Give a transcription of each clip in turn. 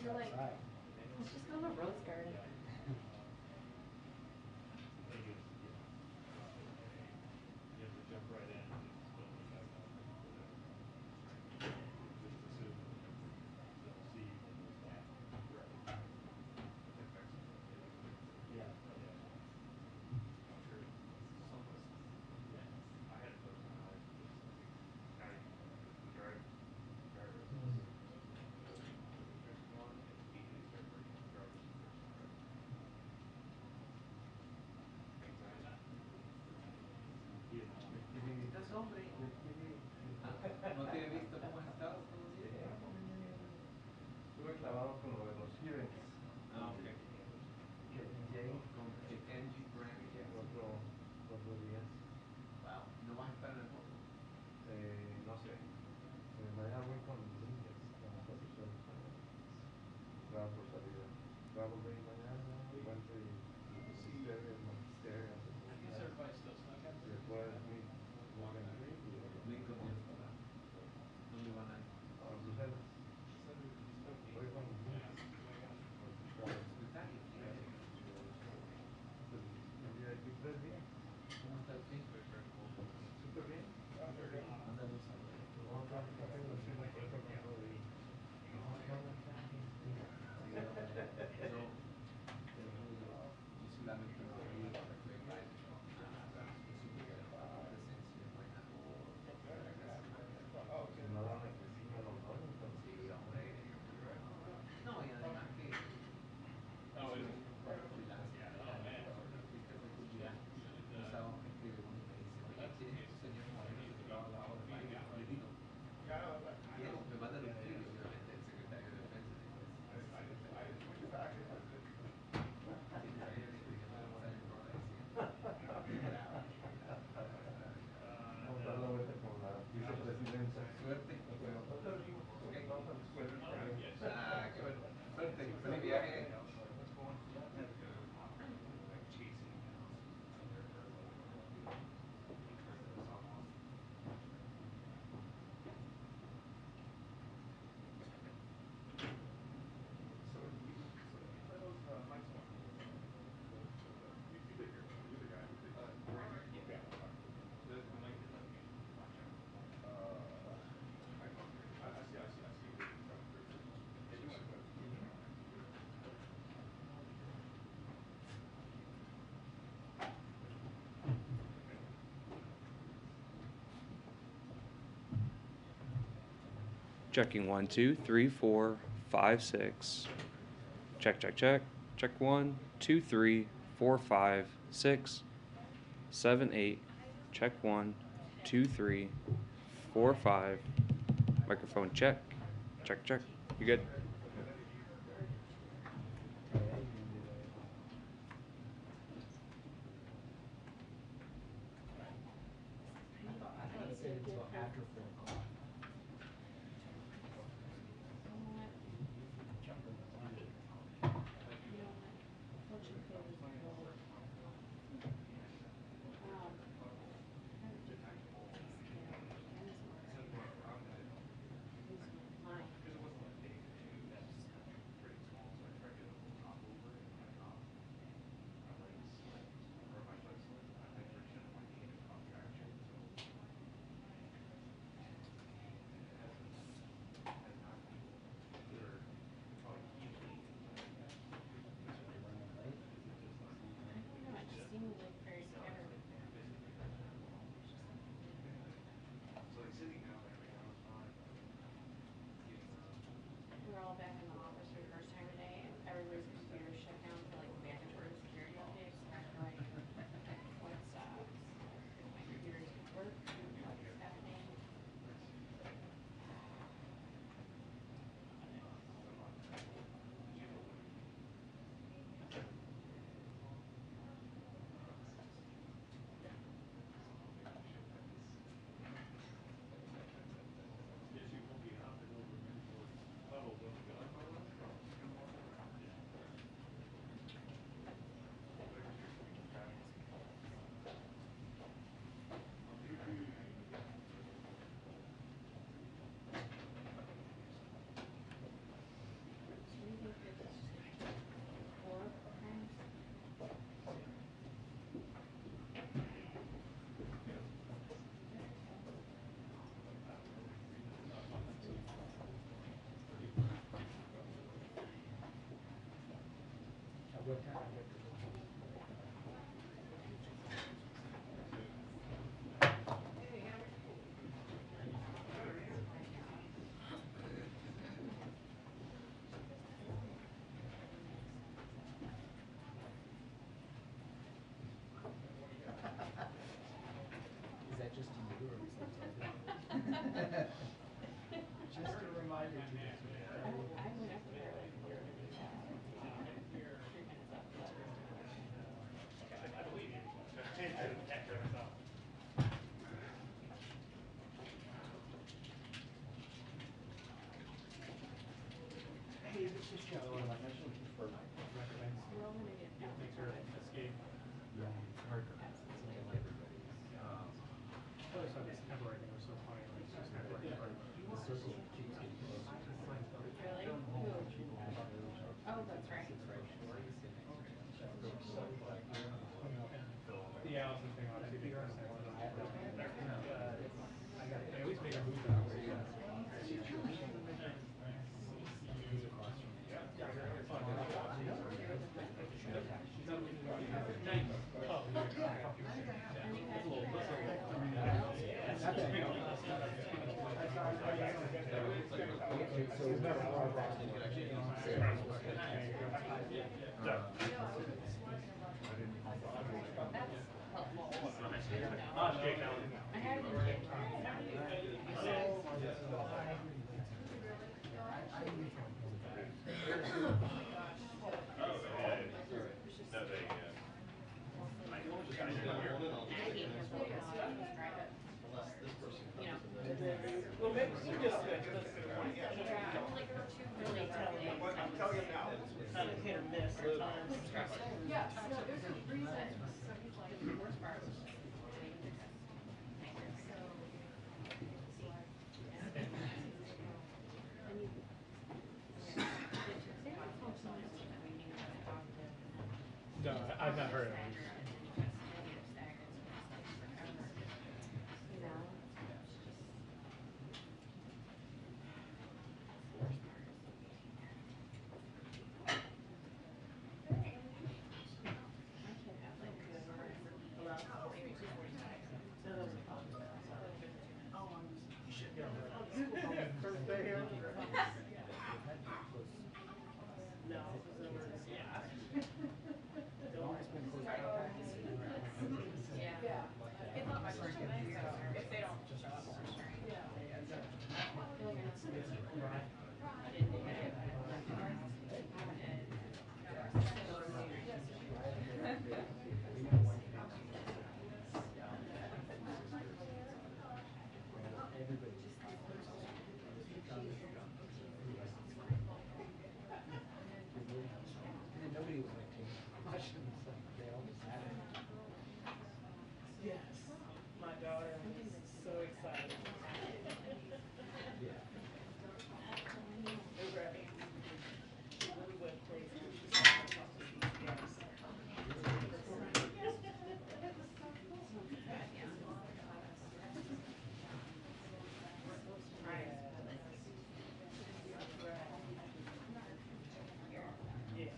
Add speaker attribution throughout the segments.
Speaker 1: You're like, let's just go to Rose Garden.
Speaker 2: ¿Qué estás, hombre? No te he visto. ¿Cómo has estado? ¿Todo bien?
Speaker 3: Estuve clavado con lo de los hearings.
Speaker 2: Ah, ok.
Speaker 3: KPJ.
Speaker 2: Con Ketanji Brown.
Speaker 3: Cuatro días.
Speaker 2: Wow. ¿No vas a estar en el voto?
Speaker 3: No sé. Mañana voy con Lindes, con las personas. Trabajo por salida. Travel day mañana, Wednesday, magisterio. Y después Morgan Lee y
Speaker 2: Lincoln Hills, ¿verdad? ¿Dónde van a ir?
Speaker 3: Bruselas. Voy con Lindes.
Speaker 2: Secretario.
Speaker 3: Y aquí 3 días.
Speaker 2: ¿Cómo está el fin?
Speaker 3: Súper bien.
Speaker 2: Mándale un saludo.
Speaker 3: No, no, no tengo que decirle que estoy con todo y...
Speaker 2: Sí, yo solamente lo vi cuando fue Biden. Yo supe que tu presencia es buena.
Speaker 3: No dan la que sí me lo doy, entonces.
Speaker 2: Sí, hombre. No, y además que eso es un poco freelance. Cuando te fuiste fue tu día. Un sábado me escribe uno y me dice, oye, ¿quién es tu señor moreno sentado al lado de Biden? Le digo, ¿quién? Me mandan un tweet, obviamente, el secretario de Defensa. Ese secretario de Defensa. Tienes ahí ahorita que me sale en rola diciendo, bravo.
Speaker 3: Vamos a dar la vuelta con la vicepresidenta.
Speaker 2: Suerte.
Speaker 3: Ok.
Speaker 2: Ok.
Speaker 3: Vamos a la escuela.
Speaker 2: Ah, qué bueno. Suerte. Feliz viaje.
Speaker 4: Checking 1, 2, 3, 4, 5, 6. Check, check, check. Check 1, 2, 3, 4, 5, 6, 7, 8. Check 1, 2, 3, 4, 5. Microphone check. Check, check. You good?
Speaker 2: I thought it said until after 4 o'clock.
Speaker 1: You know what?
Speaker 2: Jumping the gun.
Speaker 1: You know what? Fortune favors the bold. I have a different schedule. Mine's more. Here's mine.
Speaker 2: What time? Is that just to you or is that to everyone? Just a reminder to you.
Speaker 1: I went up there like 3 minutes after that.
Speaker 5: I believe you.
Speaker 2: Hey, this is Joe. I'm actually looking for my recommends.
Speaker 1: We're all gonna get out.
Speaker 5: Makes her escape.
Speaker 2: Yeah, it's hard. It's like everybody's.
Speaker 5: I always thought this temporary thing was so funny. Like, it's just kind of like,
Speaker 2: The circle keeps getting closer.
Speaker 1: Really? Who? Oh, that's right.
Speaker 5: the Allison thing obviously makes sense. They always make a move that way.
Speaker 1: I had it in Jake.
Speaker 6: Well, maybe we just I'm telling you now, kind of hit or miss at times.
Speaker 1: Yeah, no, there's a reason. So he's like, horsepower.
Speaker 5: No, I've not heard of it.
Speaker 6: Birthday here? No, yeah.
Speaker 1: Yeah. It's not my first time, so if they don't show up, I'm sure.
Speaker 2: Nobody was like taking much of this, like, they all just had it.
Speaker 6: Yes, my daughter is so excited.
Speaker 2: Yeah.
Speaker 6: They were at she really went crazy when she saw her talk to these guys. Yes.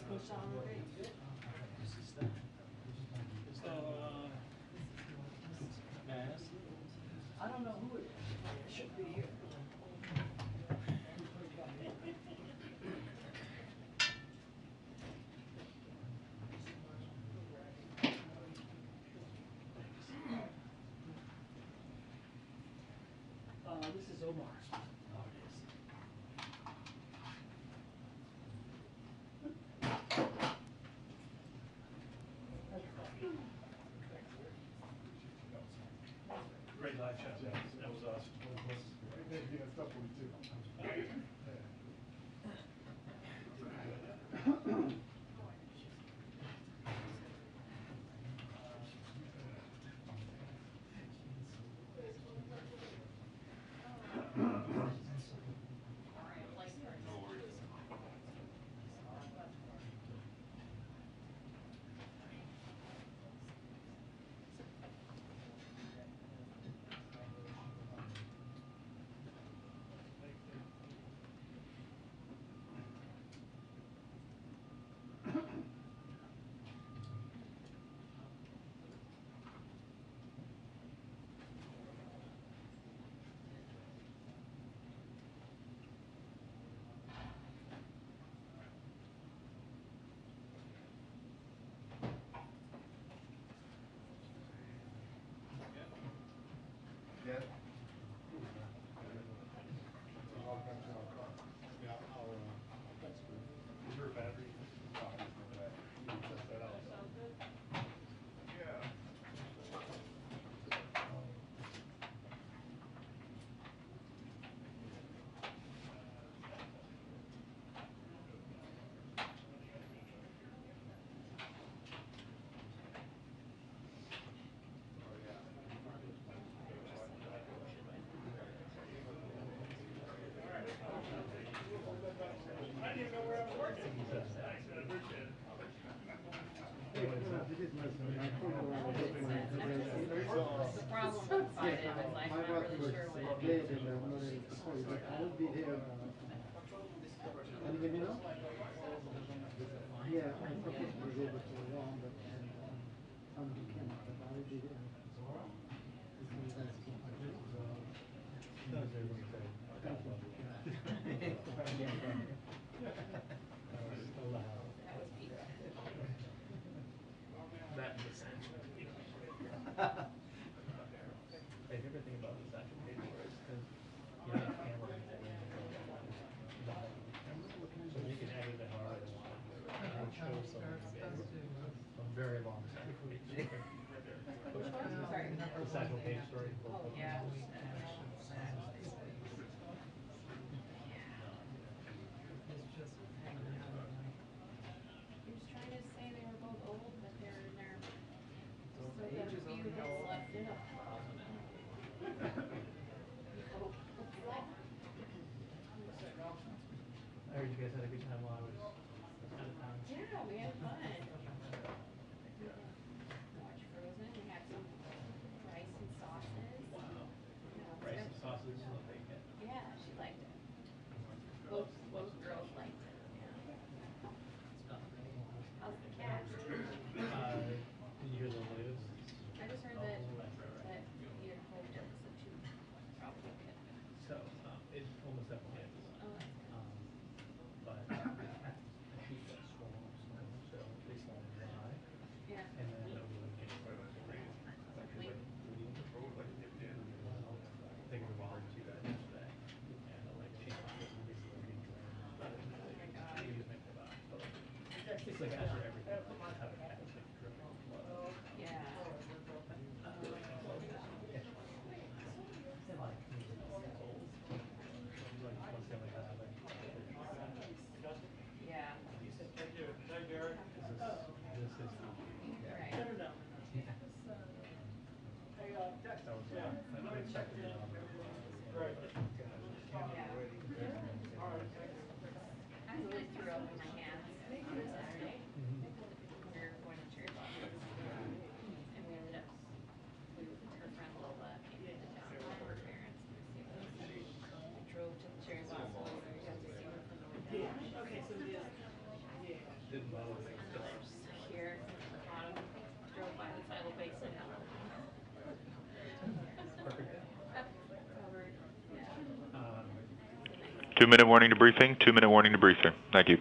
Speaker 6: Push on already.
Speaker 5: Mass.
Speaker 6: I don't know who it is. It should be here. This is Omar's. Oh, it is.
Speaker 5: Great live chat. That was awesome.
Speaker 3: Yeah.
Speaker 5: Is there a battery? I didn't know where I was working. Thanks, I appreciate it.
Speaker 1: The problem inside it was like, not really sure what.
Speaker 7: Dead and I'm not able to call you, but I will be there. Can you hear me now? Yeah, I'm supposed to be there before long, but I'm cannot, but I will be there.
Speaker 5: That and the sanctions.
Speaker 8: My favorite thing about this actual page is because you have a camera so you can edit it however you want. And it shows a very long sample page.
Speaker 1: Sorry.
Speaker 8: The sample page story.
Speaker 1: Oh, yeah. He was trying to say they were both old, but they're in their, still got a few hits left in them.
Speaker 8: I heard you guys had a good time while I was out of town.
Speaker 1: Yeah, we had fun. Watch Frozen, we had some rice and sauces.
Speaker 8: Wow.
Speaker 1: Yeah,
Speaker 8: Rice
Speaker 1: it's
Speaker 8: and
Speaker 1: good.
Speaker 8: sauces and bacon.
Speaker 1: Yeah, she liked it. Both girls liked it, yeah. How's the cat?
Speaker 8: Did you hear the latest?
Speaker 1: I just heard that, that he had hoped it was a two probably kid.
Speaker 8: So, it almost definitely is.
Speaker 1: Oh, that's good.
Speaker 8: But the sheet got swollen, so they saw it dry.
Speaker 1: Yeah.
Speaker 8: And then it was like, taking a while to do that yesterday. And like, she basically
Speaker 1: God.
Speaker 8: it's like after everything, like, have a cat that's like dripping blood.
Speaker 1: Yeah.
Speaker 8: And like, it's old. Like, once they like that, like,
Speaker 1: Yeah.
Speaker 8: this is the,
Speaker 1: Right.
Speaker 8: that was, I checked it out.
Speaker 1: I really threw up in my hands on Saturday. We were going to cherry blossoms. And we ended up, her friend Lola came into town with her parents. We drove to the cherry blossoms. We got to see them from the window.
Speaker 6: Okay, so yeah.
Speaker 8: Didn't bother
Speaker 9: 2-minute warning to briefing. 2-minute warning to briefing. Thank you.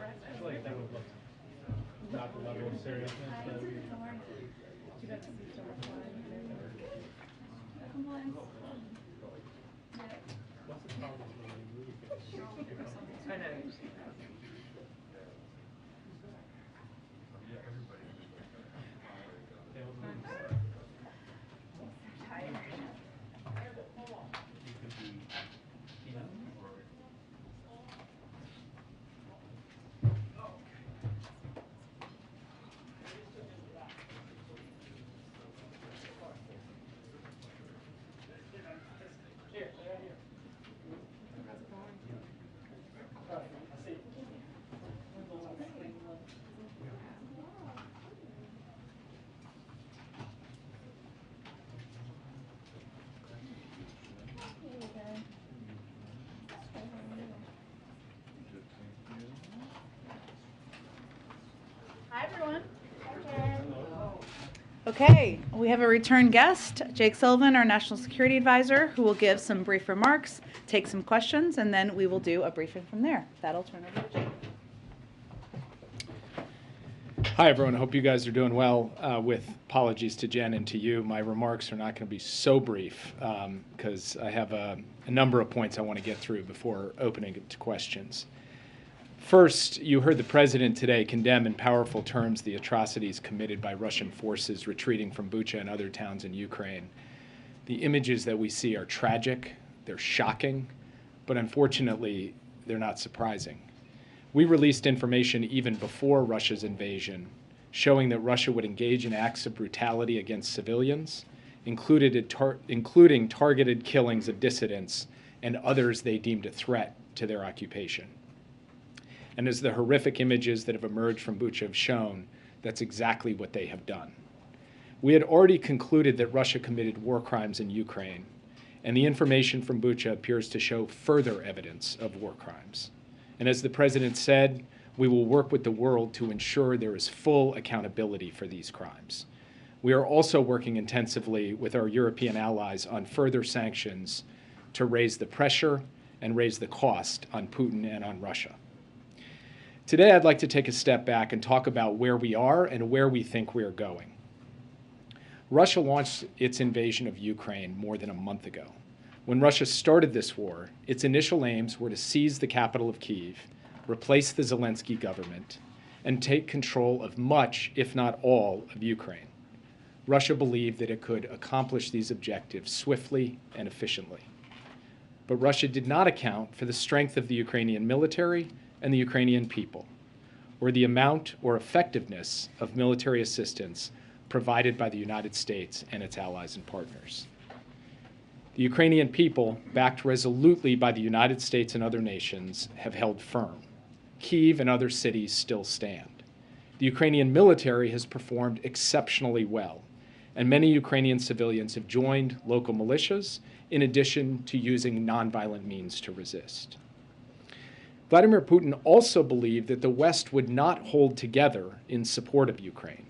Speaker 8: I feel like that would look not the level of seriousness that we. What's the problem when we move?
Speaker 6: I know.
Speaker 10: Hi, everyone. Okay, we have a return guest, Jake Sullivan, our National Security Advisor, who will give some brief remarks, take some questions, and then we will do a briefing from there. That'll turn over to Jake.
Speaker 11: Hi, everyone. I hope you guys are doing well. With apologies to Jen and to you, my remarks are not going to be so brief because I have a number of points I want to get through before opening it to questions. First, you heard the president today condemn in powerful terms the atrocities committed by Russian forces retreating from Bucha and other towns in Ukraine. The images that we see are tragic, they're shocking, but unfortunately, they're not surprising. We released information even before Russia's invasion, showing that Russia would engage in acts of brutality against civilians, including targeted killings of dissidents and others they deemed a threat to their occupation. And as the horrific images that have emerged from Bucha have shown, that's exactly what they have done. We had already concluded that Russia committed war crimes in Ukraine, and the information from Bucha appears to show further evidence of war crimes. And as the president said, we will work with the world to ensure there is full accountability for these crimes. We are also working intensively with our European allies on further sanctions to raise the pressure and raise the cost on Putin and on Russia. Today, I'd like to take a step back and talk about where we are and where we think we are going. Russia launched its invasion of Ukraine more than a month ago. When Russia started this war, its initial aims were to seize the capital of Kyiv, replace the Zelensky government, and take control of much, if not all, of Ukraine. Russia believed that it could accomplish these objectives swiftly and efficiently. But Russia did not account for the strength of the Ukrainian military and the Ukrainian people, or the amount or effectiveness of military assistance provided by the United States and its allies and partners. The Ukrainian people, backed resolutely by the United States and other nations, have held firm. Kyiv and other cities still stand. The Ukrainian military has performed exceptionally well, and many Ukrainian civilians have joined local militias in addition to using nonviolent means to resist. Vladimir Putin also believed that the West would not hold together in support of Ukraine.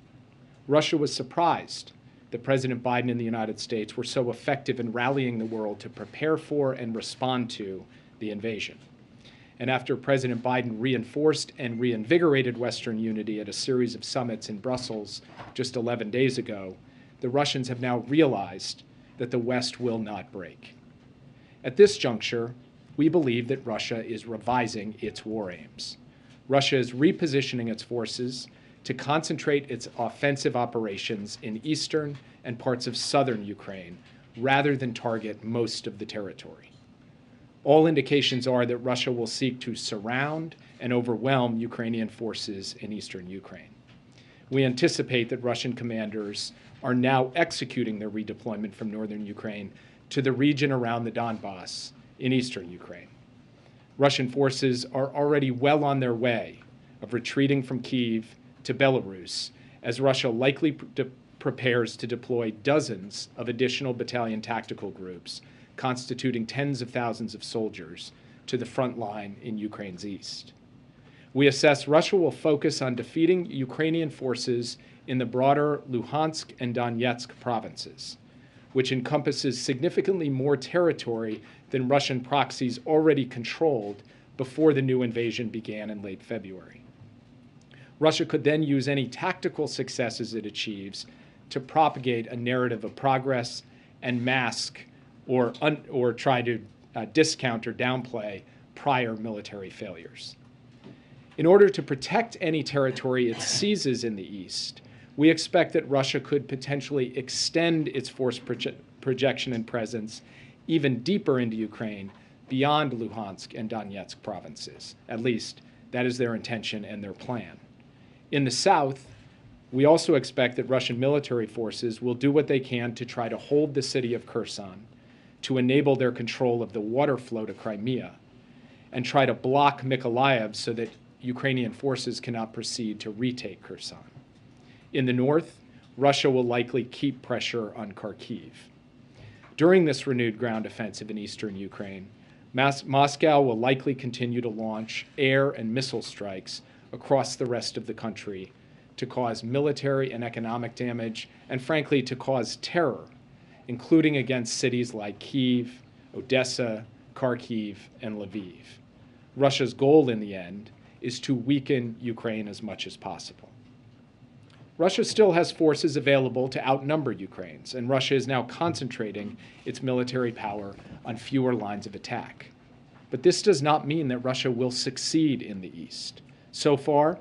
Speaker 11: Russia was surprised that President Biden and the United States were so effective in rallying the world to prepare for and respond to the invasion. and after President Biden reinforced and reinvigorated Western unity at a series of summits in Brussels just 11 days ago, the Russians have now realized that the West will not break. At this juncture, we believe that Russia is revising its war aims. Russia is repositioning its forces to concentrate its offensive operations in eastern and parts of southern Ukraine, rather than target most of the territory. All indications are that Russia will seek to surround and overwhelm Ukrainian forces in eastern Ukraine. We anticipate that Russian commanders are now executing their redeployment from northern Ukraine to the region around the Donbass in eastern Ukraine. Russian forces are already well on their way of retreating from Kyiv to Belarus, as Russia likely prepares to deploy dozens of additional battalion tactical groups, constituting tens of thousands of soldiers, to the front line in Ukraine's east. We assess Russia will focus on defeating Ukrainian forces in the broader Luhansk and Donetsk provinces, which encompasses significantly more territory than Russian proxies already controlled before the new invasion began in late February. Russia could then use any tactical successes it achieves to propagate a narrative of progress and mask or try to discount or downplay prior military failures. In order to protect any territory it seizes in the east, we expect that Russia could potentially extend its force projection and presence even deeper into Ukraine beyond Luhansk and Donetsk provinces. At least, that is their intention and their plan. In the south, we also expect that Russian military forces will do what they can to try to hold the city of Kherson, to enable their control of the water flow to Crimea, and try to block Mykolaiv so that Ukrainian forces cannot proceed to retake Kherson. In the north, Russia will likely keep pressure on Kharkiv. During this renewed ground offensive in eastern Ukraine, Moscow will likely continue to launch air and missile strikes across the rest of the country to cause military and economic damage, and frankly, to cause terror, including against cities like Kyiv, Odessa, Kharkiv, and Lviv. Russia's goal in the end is to weaken Ukraine as much as possible. Russia still has forces available to outnumber Ukraine's, and Russia is now concentrating its military power on fewer lines of attack. But this does not mean that Russia will succeed in the east. So far,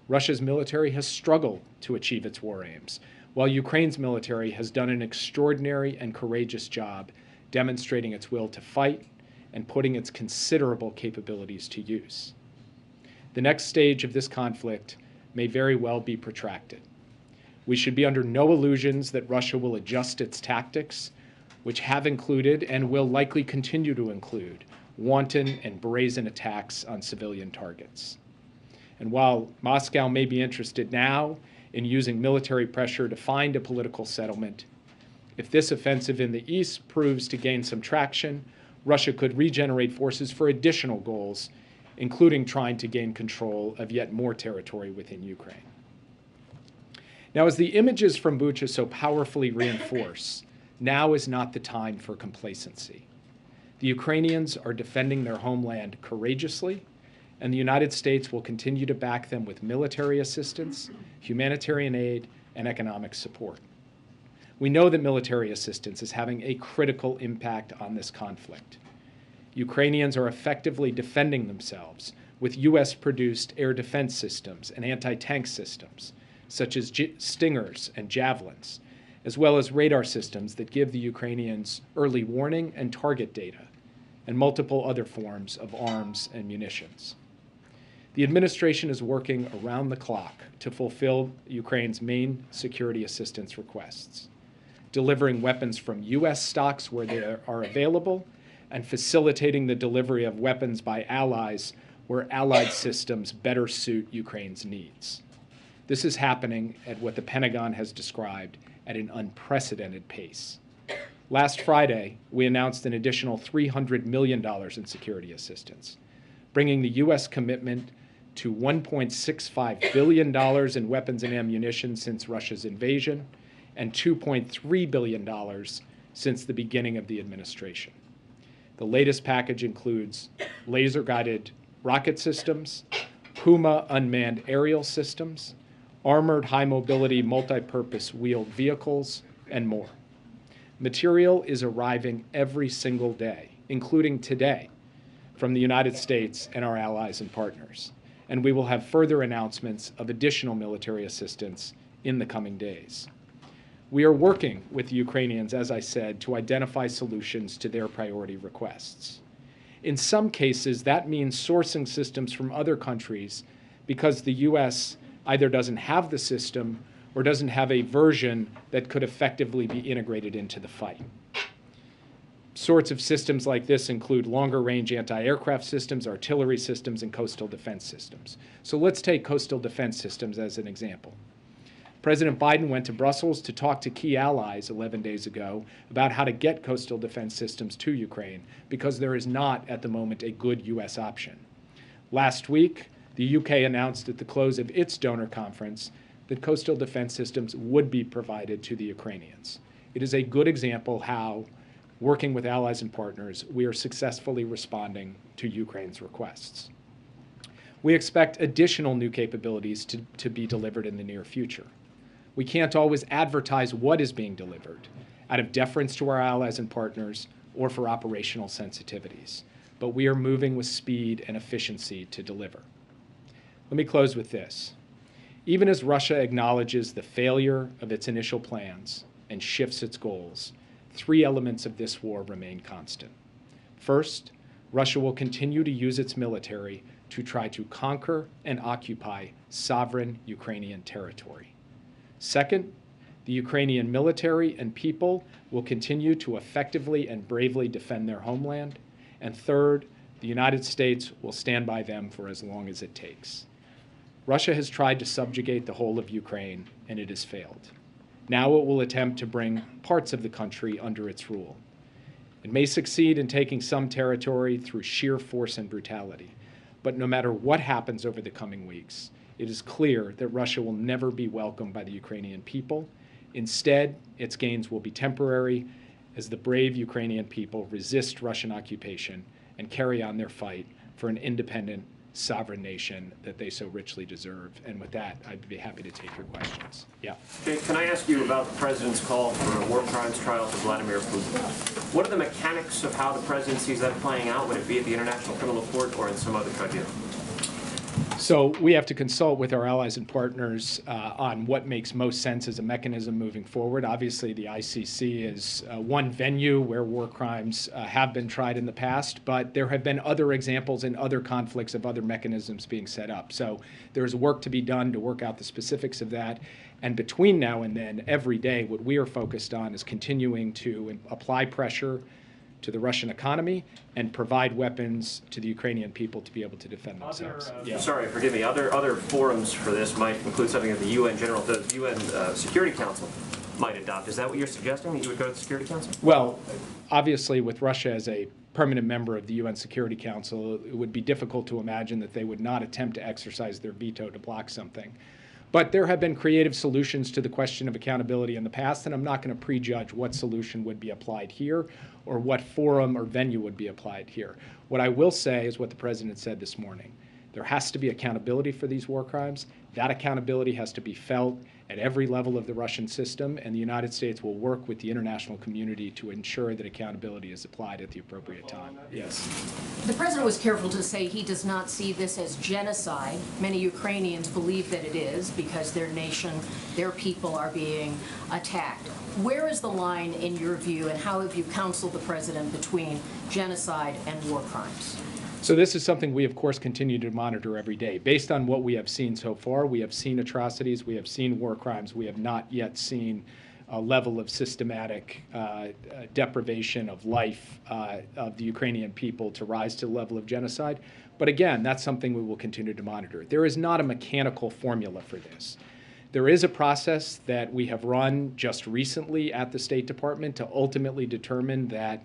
Speaker 11: Russia's military has struggled to achieve its war aims, while Ukraine's military has done an extraordinary and courageous job demonstrating its will to fight and putting its considerable capabilities to use. The next stage of this conflict may very well be protracted. We should be under no illusions that Russia will adjust its tactics, which have included and will likely continue to include wanton and brazen attacks on civilian targets. And while Moscow may be interested now in using military pressure to find a political settlement, if this offensive in the east proves to gain some traction, Russia could regenerate forces for additional goals, including trying to gain control of yet more territory within Ukraine. Now, as the images from Bucha so powerfully reinforce, now is not the time for complacency. The Ukrainians are defending their homeland courageously, and the United States will continue to back them with military assistance, humanitarian aid, and economic support. We know that military assistance is having a critical impact on this conflict. Ukrainians are effectively defending themselves with U.S.-produced air defense systems and anti-tank systems, such as Stingers and Javelins, as well as radar systems that give the Ukrainians early warning and target data, and multiple other forms of arms and munitions. The administration is working around the clock to fulfill Ukraine's main security assistance requests, delivering weapons from U.S. stocks where they are available, and facilitating the delivery of weapons by allies where allied systems better suit Ukraine's needs. This is happening at what the Pentagon has described at an unprecedented pace. Last Friday, we announced an additional $300 million in security assistance, bringing the U.S. commitment to $1.65 billion in weapons and ammunition since Russia's invasion, and $2.3 billion since the beginning of the administration. The latest package includes laser-guided rocket systems, Puma unmanned aerial systems, armored high-mobility multi-purpose wheeled vehicles, and more. Material is arriving every single day, including today, from the United States and our allies and partners. And we will have further announcements of additional military assistance in the coming days. We are working with the Ukrainians, as I said, to identify solutions to their priority requests. In some cases, that means sourcing systems from other countries because the U.S. either doesn't have the system or doesn't have a version that could effectively be integrated into the fight. Sorts of systems like this include longer-range anti-aircraft systems, artillery systems, and coastal defense systems. So let's take coastal defense systems as an example. President Biden went to Brussels to talk to key allies 11 days ago about how to get coastal defense systems to Ukraine because there is not, at the moment, a good U.S. option. Last week, the UK announced at the close of its donor conference that coastal defense systems would be provided to the Ukrainians. It is a good example how, working with allies and partners, we are successfully responding to Ukraine's requests. We expect additional new capabilities to be delivered in the near future. We can't always advertise what is being delivered out of deference to our allies and partners or for operational sensitivities, but we are moving with speed and efficiency to deliver. Let me close with this. Even as Russia acknowledges the failure of its initial plans and shifts its goals, three elements of this war remain constant. First, Russia will continue to use its military to try to conquer and occupy sovereign Ukrainian territory. Second, the Ukrainian military and people will continue to effectively and bravely defend their homeland. And third, the United States will stand by them for as long as it takes. Russia has tried to subjugate the whole of Ukraine, and it has failed. Now it will attempt to bring parts of the country under its rule. It may succeed in taking some territory through sheer force and brutality. But no matter what happens over the coming weeks, it is clear that Russia will never be welcomed by the Ukrainian people. Instead, its gains will be temporary as the brave Ukrainian people resist Russian occupation and carry on their fight for an independent, sovereign nation that they so richly deserve. And with that, I'd be happy to take your questions. Yeah.
Speaker 12: Jake, can I ask you about the president's call for a war crimes trial for Vladimir Putin? What are the mechanics of how the president sees that playing out? Would it be at the International Criminal Court or in some other tribunal?
Speaker 11: So we have to consult with our allies and partners on what makes most sense as a mechanism moving forward. Obviously, the ICC is one venue where war crimes have been tried in the past, but there have been other examples in other conflicts of other mechanisms being set up. So there's work to be done to work out the specifics of that. And between now and then, every day, what we are focused on is continuing to apply pressure to the Russian economy and provide weapons to the Ukrainian people to be able to defend themselves.
Speaker 12: Sorry, forgive me. Other forums for this might include something that the UN Security Council might adopt. Is that what you're suggesting, that you would go to the Security Council?
Speaker 11: Well, obviously, with Russia as a permanent member of the UN Security Council, it would be difficult to imagine that they would not attempt to exercise their veto to block something. But there have been creative solutions to the question of accountability in the past, and I'm not going to prejudge what solution would be applied here or what forum or venue would be applied here. What I will say is what the president said this morning. There has to be accountability for these war crimes. That accountability has to be felt at every level of the Russian system, and the United States will work with the international community to ensure that accountability is applied at the appropriate time. Yes.
Speaker 6: The president was careful to say he does not see this as genocide. Many Ukrainians believe that it is because their nation, their people are being attacked. Where is the line in your view, and how have you counseled the president between genocide and war crimes?
Speaker 11: So this is something we, of course, continue to monitor every day. Based on what we have seen so far, we have seen atrocities, we have seen war crimes, we have not yet seen a level of systematic deprivation of life of the Ukrainian people to rise to the level of genocide. But again, that's something we will continue to monitor. There is not a mechanical formula for this. There is a process that we have run just recently at the State Department to ultimately determine that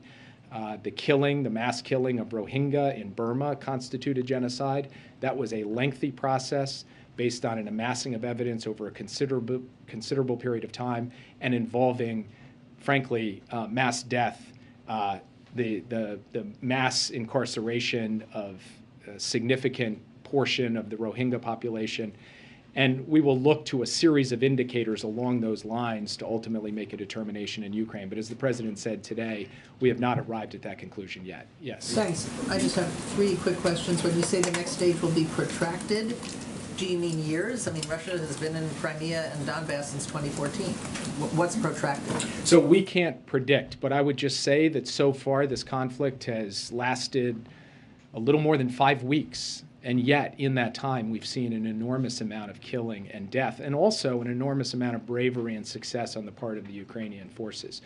Speaker 11: the mass killing of Rohingya in Burma constituted genocide. That was a lengthy process based on an amassing of evidence over a considerable period of time and involving, frankly, mass death, the mass incarceration of a significant portion of the Rohingya population. And we will look to a series of indicators along those lines to ultimately make a determination in Ukraine. But as the President said today, we have not arrived at that conclusion yet. Yes.
Speaker 13: Thanks. I just have 3 quick questions. When you say the next stage will be protracted, do you mean years? I mean, Russia has been in Crimea and Donbass since 2014. What's protracted?
Speaker 11: So we can't predict, but I would just say that so far this conflict has lasted a little more than 5 weeks. And yet, in that time, we've seen an enormous amount of killing and death, and also an enormous amount of bravery and success on the part of the Ukrainian forces.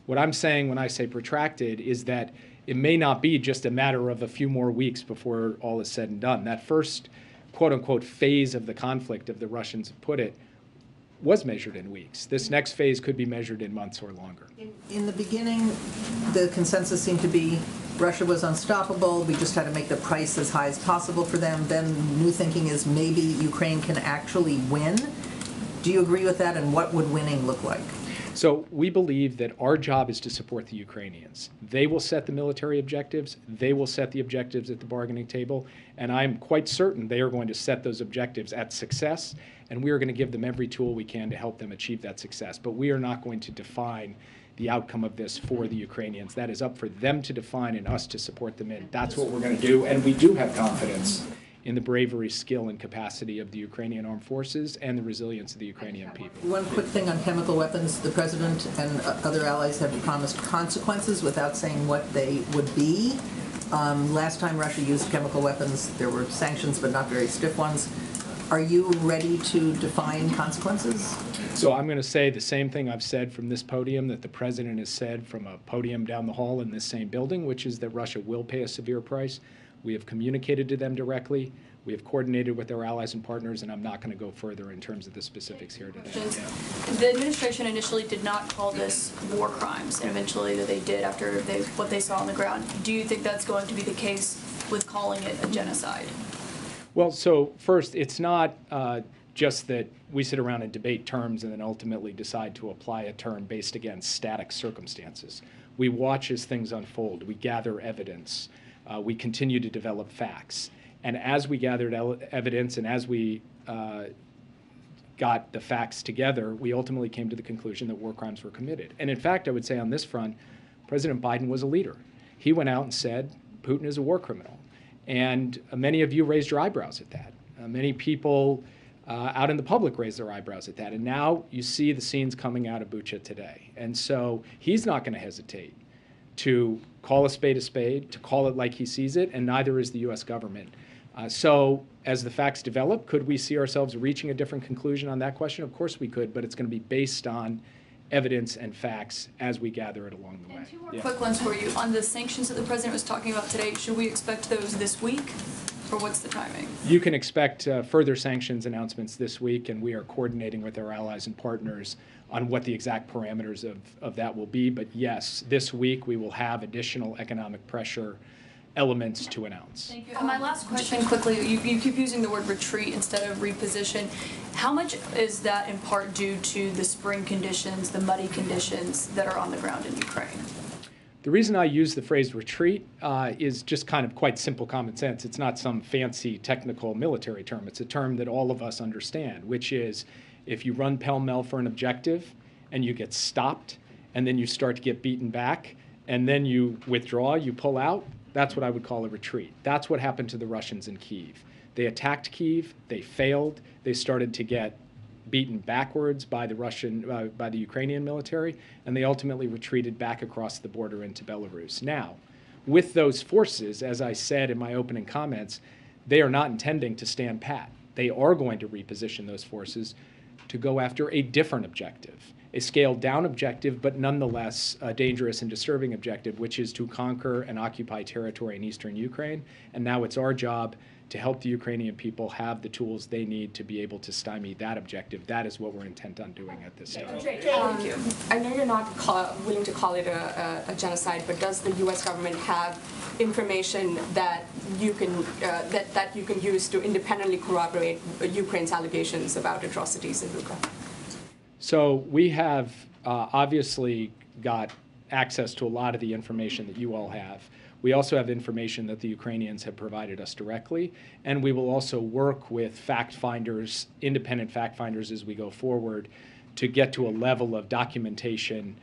Speaker 11: What I'm saying when I say protracted is that it may not be just a matter of a few more weeks before all is said and done. That first, quote-unquote, phase of the conflict, as the Russians have put it, was measured in weeks. This next phase could be measured in months or longer.
Speaker 13: In the beginning, the consensus seemed to be Russia was unstoppable. We just had to make the price as high as possible for them. Then new thinking is maybe Ukraine can actually win. Do you agree with that, and what would winning look like?
Speaker 11: So we believe that our job is to support the Ukrainians. They will set the military objectives. They will set the objectives at the bargaining table. And I'm quite certain they are going to set those objectives at success. And we are going to give them every tool we can to help them achieve that success. But we are not going to define the outcome of this for the Ukrainians. That is up for them to define and us to support them in. That's what we're going to do. And we do have confidence in the bravery, skill, and capacity of the Ukrainian armed forces and the resilience of the Ukrainian people.
Speaker 13: One quick thing on chemical weapons. The President and other allies have promised consequences without saying what they would be. Last time Russia used chemical weapons, there were sanctions, but not very stiff ones. Are you ready to define consequences?
Speaker 11: So I'm going to say the same thing I've said from this podium that the President has said from a podium down the hall in this same building, which is that Russia will pay a severe price. We have communicated to them directly. We have coordinated with our allies and partners, and I'm not going to go further in terms of the specifics here today. Yeah.
Speaker 14: The administration initially did not call this war crimes, and eventually they did after what they saw on the ground. Do you think that's going to be the case with calling it a genocide?
Speaker 11: Well, so first, it's not just that we sit around and debate terms and then ultimately decide to apply a term based against static circumstances. We watch as things unfold. We gather evidence. We continue to develop facts. And as we gathered evidence and as we got the facts together, we ultimately came to the conclusion that war crimes were committed. And in fact, I would say on this front, President Biden was a leader. He went out and said, Putin is a war criminal. And many of you raised your eyebrows at that. Many people out in the public raised their eyebrows at that. And now you see the scenes coming out of Bucha today. And so he's not going to hesitate to call a spade, to call it like he sees it, and neither is the U.S. government. So as the facts develop, could we see ourselves reaching a different conclusion on that question? Of course we could, but it's going to be based on evidence and facts as we gather it along the way.
Speaker 14: And 2 more quick ones for you. On the sanctions that the President was talking about today, should we expect those this week, or what's the timing?
Speaker 11: You can expect further sanctions announcements this week, and we are coordinating with our allies and partners on what the exact parameters of that will be. But yes, this week we will have additional economic pressure elements to announce.
Speaker 14: Thank you. And my last question quickly, you keep using the word retreat instead of reposition. How much is that in part due to the spring conditions, the muddy conditions that are on the ground in Ukraine?
Speaker 11: The reason I use the phrase retreat is just kind of quite simple common sense. It's not some fancy technical military term. It's a term that all of us understand, which is if you run pell-mell for an objective and you get stopped and then you start to get beaten back and then you withdraw, you pull out, that's what I would call a retreat. That's what happened to the Russians in Kyiv. They attacked Kyiv, they failed, they started to get beaten backwards by the Ukrainian military, and they ultimately retreated back across the border into Belarus. Now, with those forces, as I said in my opening comments, they are not intending to stand pat. They are going to reposition those forces to go after a different objective, a scaled-down objective, but nonetheless a dangerous and disturbing objective, which is to conquer and occupy territory in eastern Ukraine. And now it's our job to help the Ukrainian people have the tools they need to be able to stymie that objective. That is what we're intent on doing at this time.
Speaker 15: I know you're not willing to call it a genocide, but does the U.S. government have information that you can that you can use to independently corroborate Ukraine's allegations about atrocities in Bucha?
Speaker 11: So we have obviously got access to a lot of the information that you all have. We also have information that the Ukrainians have provided us directly, and we will also work with fact finders, independent fact finders as we go forward to get to a level of documentation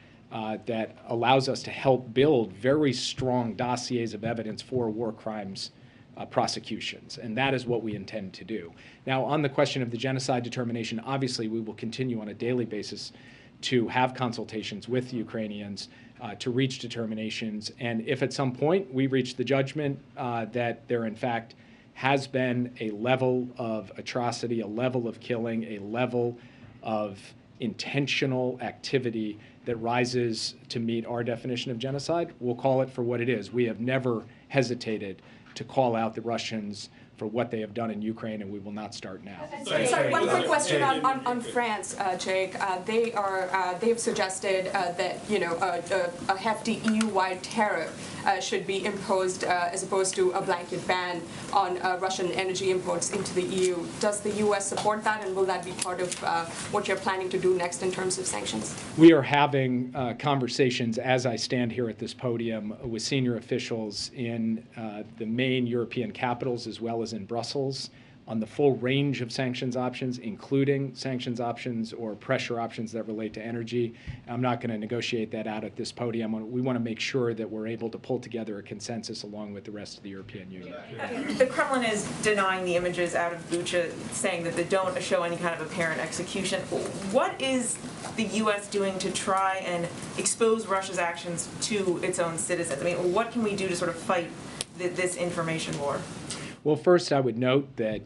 Speaker 11: that allows us to help build very strong dossiers of evidence for war crimes prosecutions, and that is what we intend to do. Now, on the question of the genocide determination, obviously we will continue on a daily basis to have consultations with the Ukrainians to reach determinations, and if at some point we reach the judgment that there in fact has been a level of atrocity, a level of killing, a level of intentional activity that rises to meet our definition of genocide, we'll call it for what it is. We have never hesitated to call out the Russians for what they have done in Ukraine, and we will not start now.
Speaker 15: Sorry, one quick question on France, Jake. They've suggested that a hefty EU-wide tariff should be imposed as opposed to a blanket ban on Russian energy imports into the EU. Does the U.S. support that, and will that be part of what you're planning to do next in terms of sanctions?
Speaker 11: We are having conversations as I stand here at this podium with senior officials in the main European capitals as well as in Brussels on the full range of sanctions options, including sanctions options or pressure options that relate to energy. I'm not going to negotiate that out at this podium. We want to make sure that we're able to pull together a consensus along with the rest of the European Union.
Speaker 16: The Kremlin is denying the images out of Bucha, saying that they don't show any kind of apparent execution. What is the U.S. doing to try and expose Russia's actions to its own citizens? I mean, what can we do to sort of fight this information war?
Speaker 11: Well, first, I would note that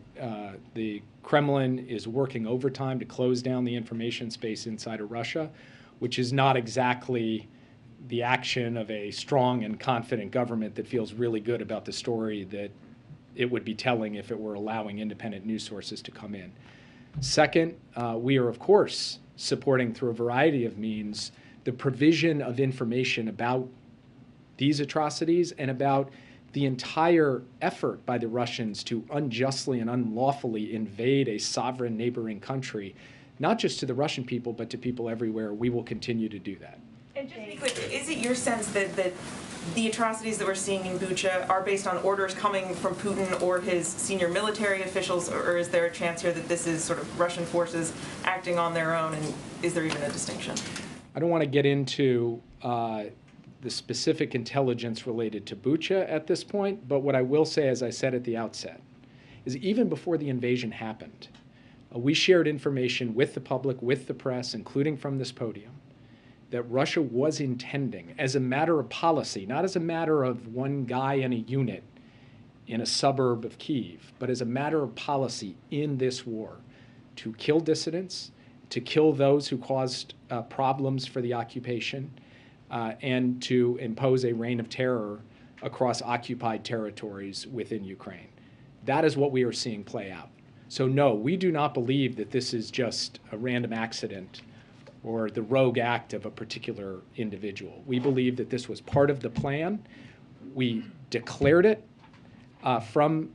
Speaker 11: the Kremlin is working overtime to close down the information space inside of Russia, which is not exactly the action of a strong and confident government that feels really good about the story that it would be telling if it were allowing independent news sources to come in. Second, we are, of course, supporting through a variety of means the provision of information about these atrocities and about the entire effort by the Russians to unjustly and unlawfully invade a sovereign neighboring country, not just to the Russian people, but to people everywhere. We will continue to do that.
Speaker 16: And just to be clear, is it your sense that the atrocities that we're seeing in Bucha are based on orders coming from Putin or his senior military officials, or is there a chance here that this is sort of Russian forces acting on their own, and is there even a distinction?
Speaker 11: I don't want to get into the specific intelligence related to Bucha at this point, but what I will say, as I said at the outset, is even before the invasion happened, we shared information with the public, with the press, including from this podium, that Russia was intending, as a matter of policy, not as a matter of one guy in a unit in a suburb of Kyiv, but as a matter of policy in this war, to kill dissidents, to kill those who caused problems for the occupation, and to impose a reign of terror across occupied territories within Ukraine. That is what we are seeing play out. So no, we do not believe that this is just a random accident or the rogue act of a particular individual. We believe that this was part of the plan. We declared it from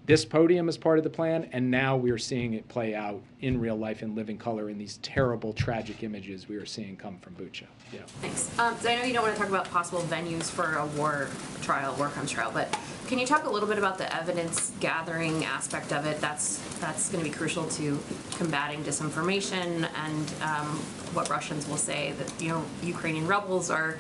Speaker 11: this podium as part of the plan, and now we are seeing it play out in real life in living color in these terrible, tragic images we are seeing come from Bucha. Yeah.
Speaker 6: Thanks. So I know you don't want to talk about possible venues for a war crimes trial, but can you talk a little bit about the evidence gathering aspect of it? That's going to be crucial to combating disinformation and what Russians will say that Ukrainian rebels are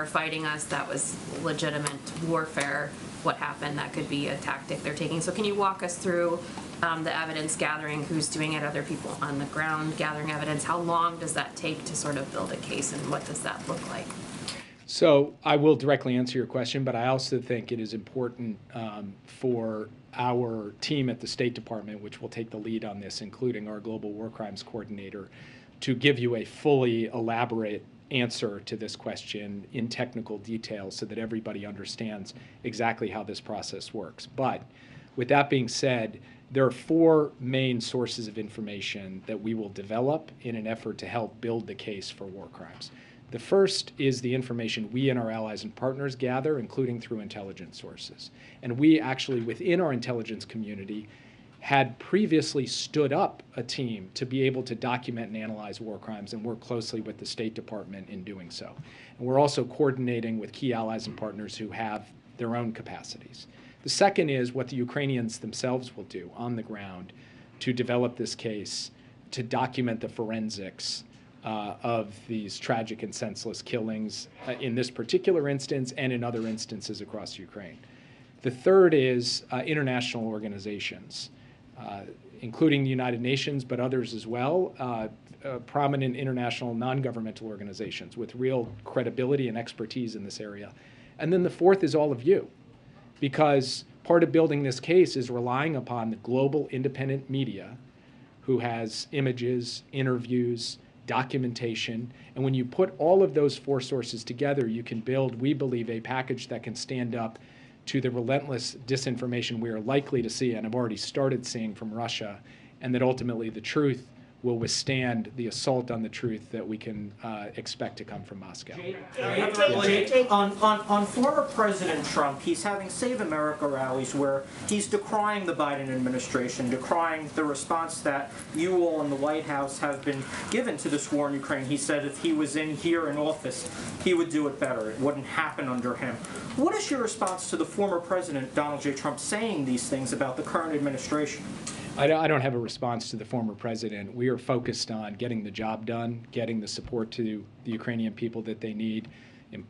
Speaker 6: fighting us. That was legitimate warfare. What happened? That could be a tactic they're taking. So can you walk us through the evidence gathering, who's doing it, other people on the ground gathering evidence? How long does that take to sort of build a case, and what does that look like?
Speaker 11: So I will directly answer your question, but I also think it is important for our team at the State Department, which will take the lead on this, including our Global War Crimes Coordinator, to give you a fully elaborate answer to this question in technical detail so that everybody understands exactly how this process works. But with that being said, there are four main sources of information that we will develop in an effort to help build the case for war crimes. The first is the information we and our allies and partners gather, including through intelligence sources. And we actually, within our intelligence community, had previously stood up a team to be able to document and analyze war crimes and work closely with the State Department in doing so. And we're also coordinating with key allies and partners who have their own capacities. The second is what the Ukrainians themselves will do on the ground to develop this case, to document the forensics of these tragic and senseless killings in this particular instance and in other instances across Ukraine. The third is international organizations, including the United Nations, but others as well, prominent international non-governmental organizations with real credibility and expertise in this area. And then the fourth is all of you, because part of building this case is relying upon the global independent media who has images, interviews, documentation, and when you put all of those four sources together, you can build, we believe, a package that can stand up to the relentless disinformation we are likely to see and have already started seeing from Russia, and that ultimately the truth will withstand the assault on the truth that we can expect to come from Moscow.
Speaker 17: On former President Trump, he's having Save America rallies where he's decrying the Biden administration, decrying the response that you all in the White House have been given to this war in Ukraine. He said if he was here in office, he would do it better. It wouldn't happen under him. What is your response to the former President Donald J. Trump saying these things about the current administration?
Speaker 11: I don't have a response to the former president. We are focused on getting the job done, getting the support to the Ukrainian people that they need,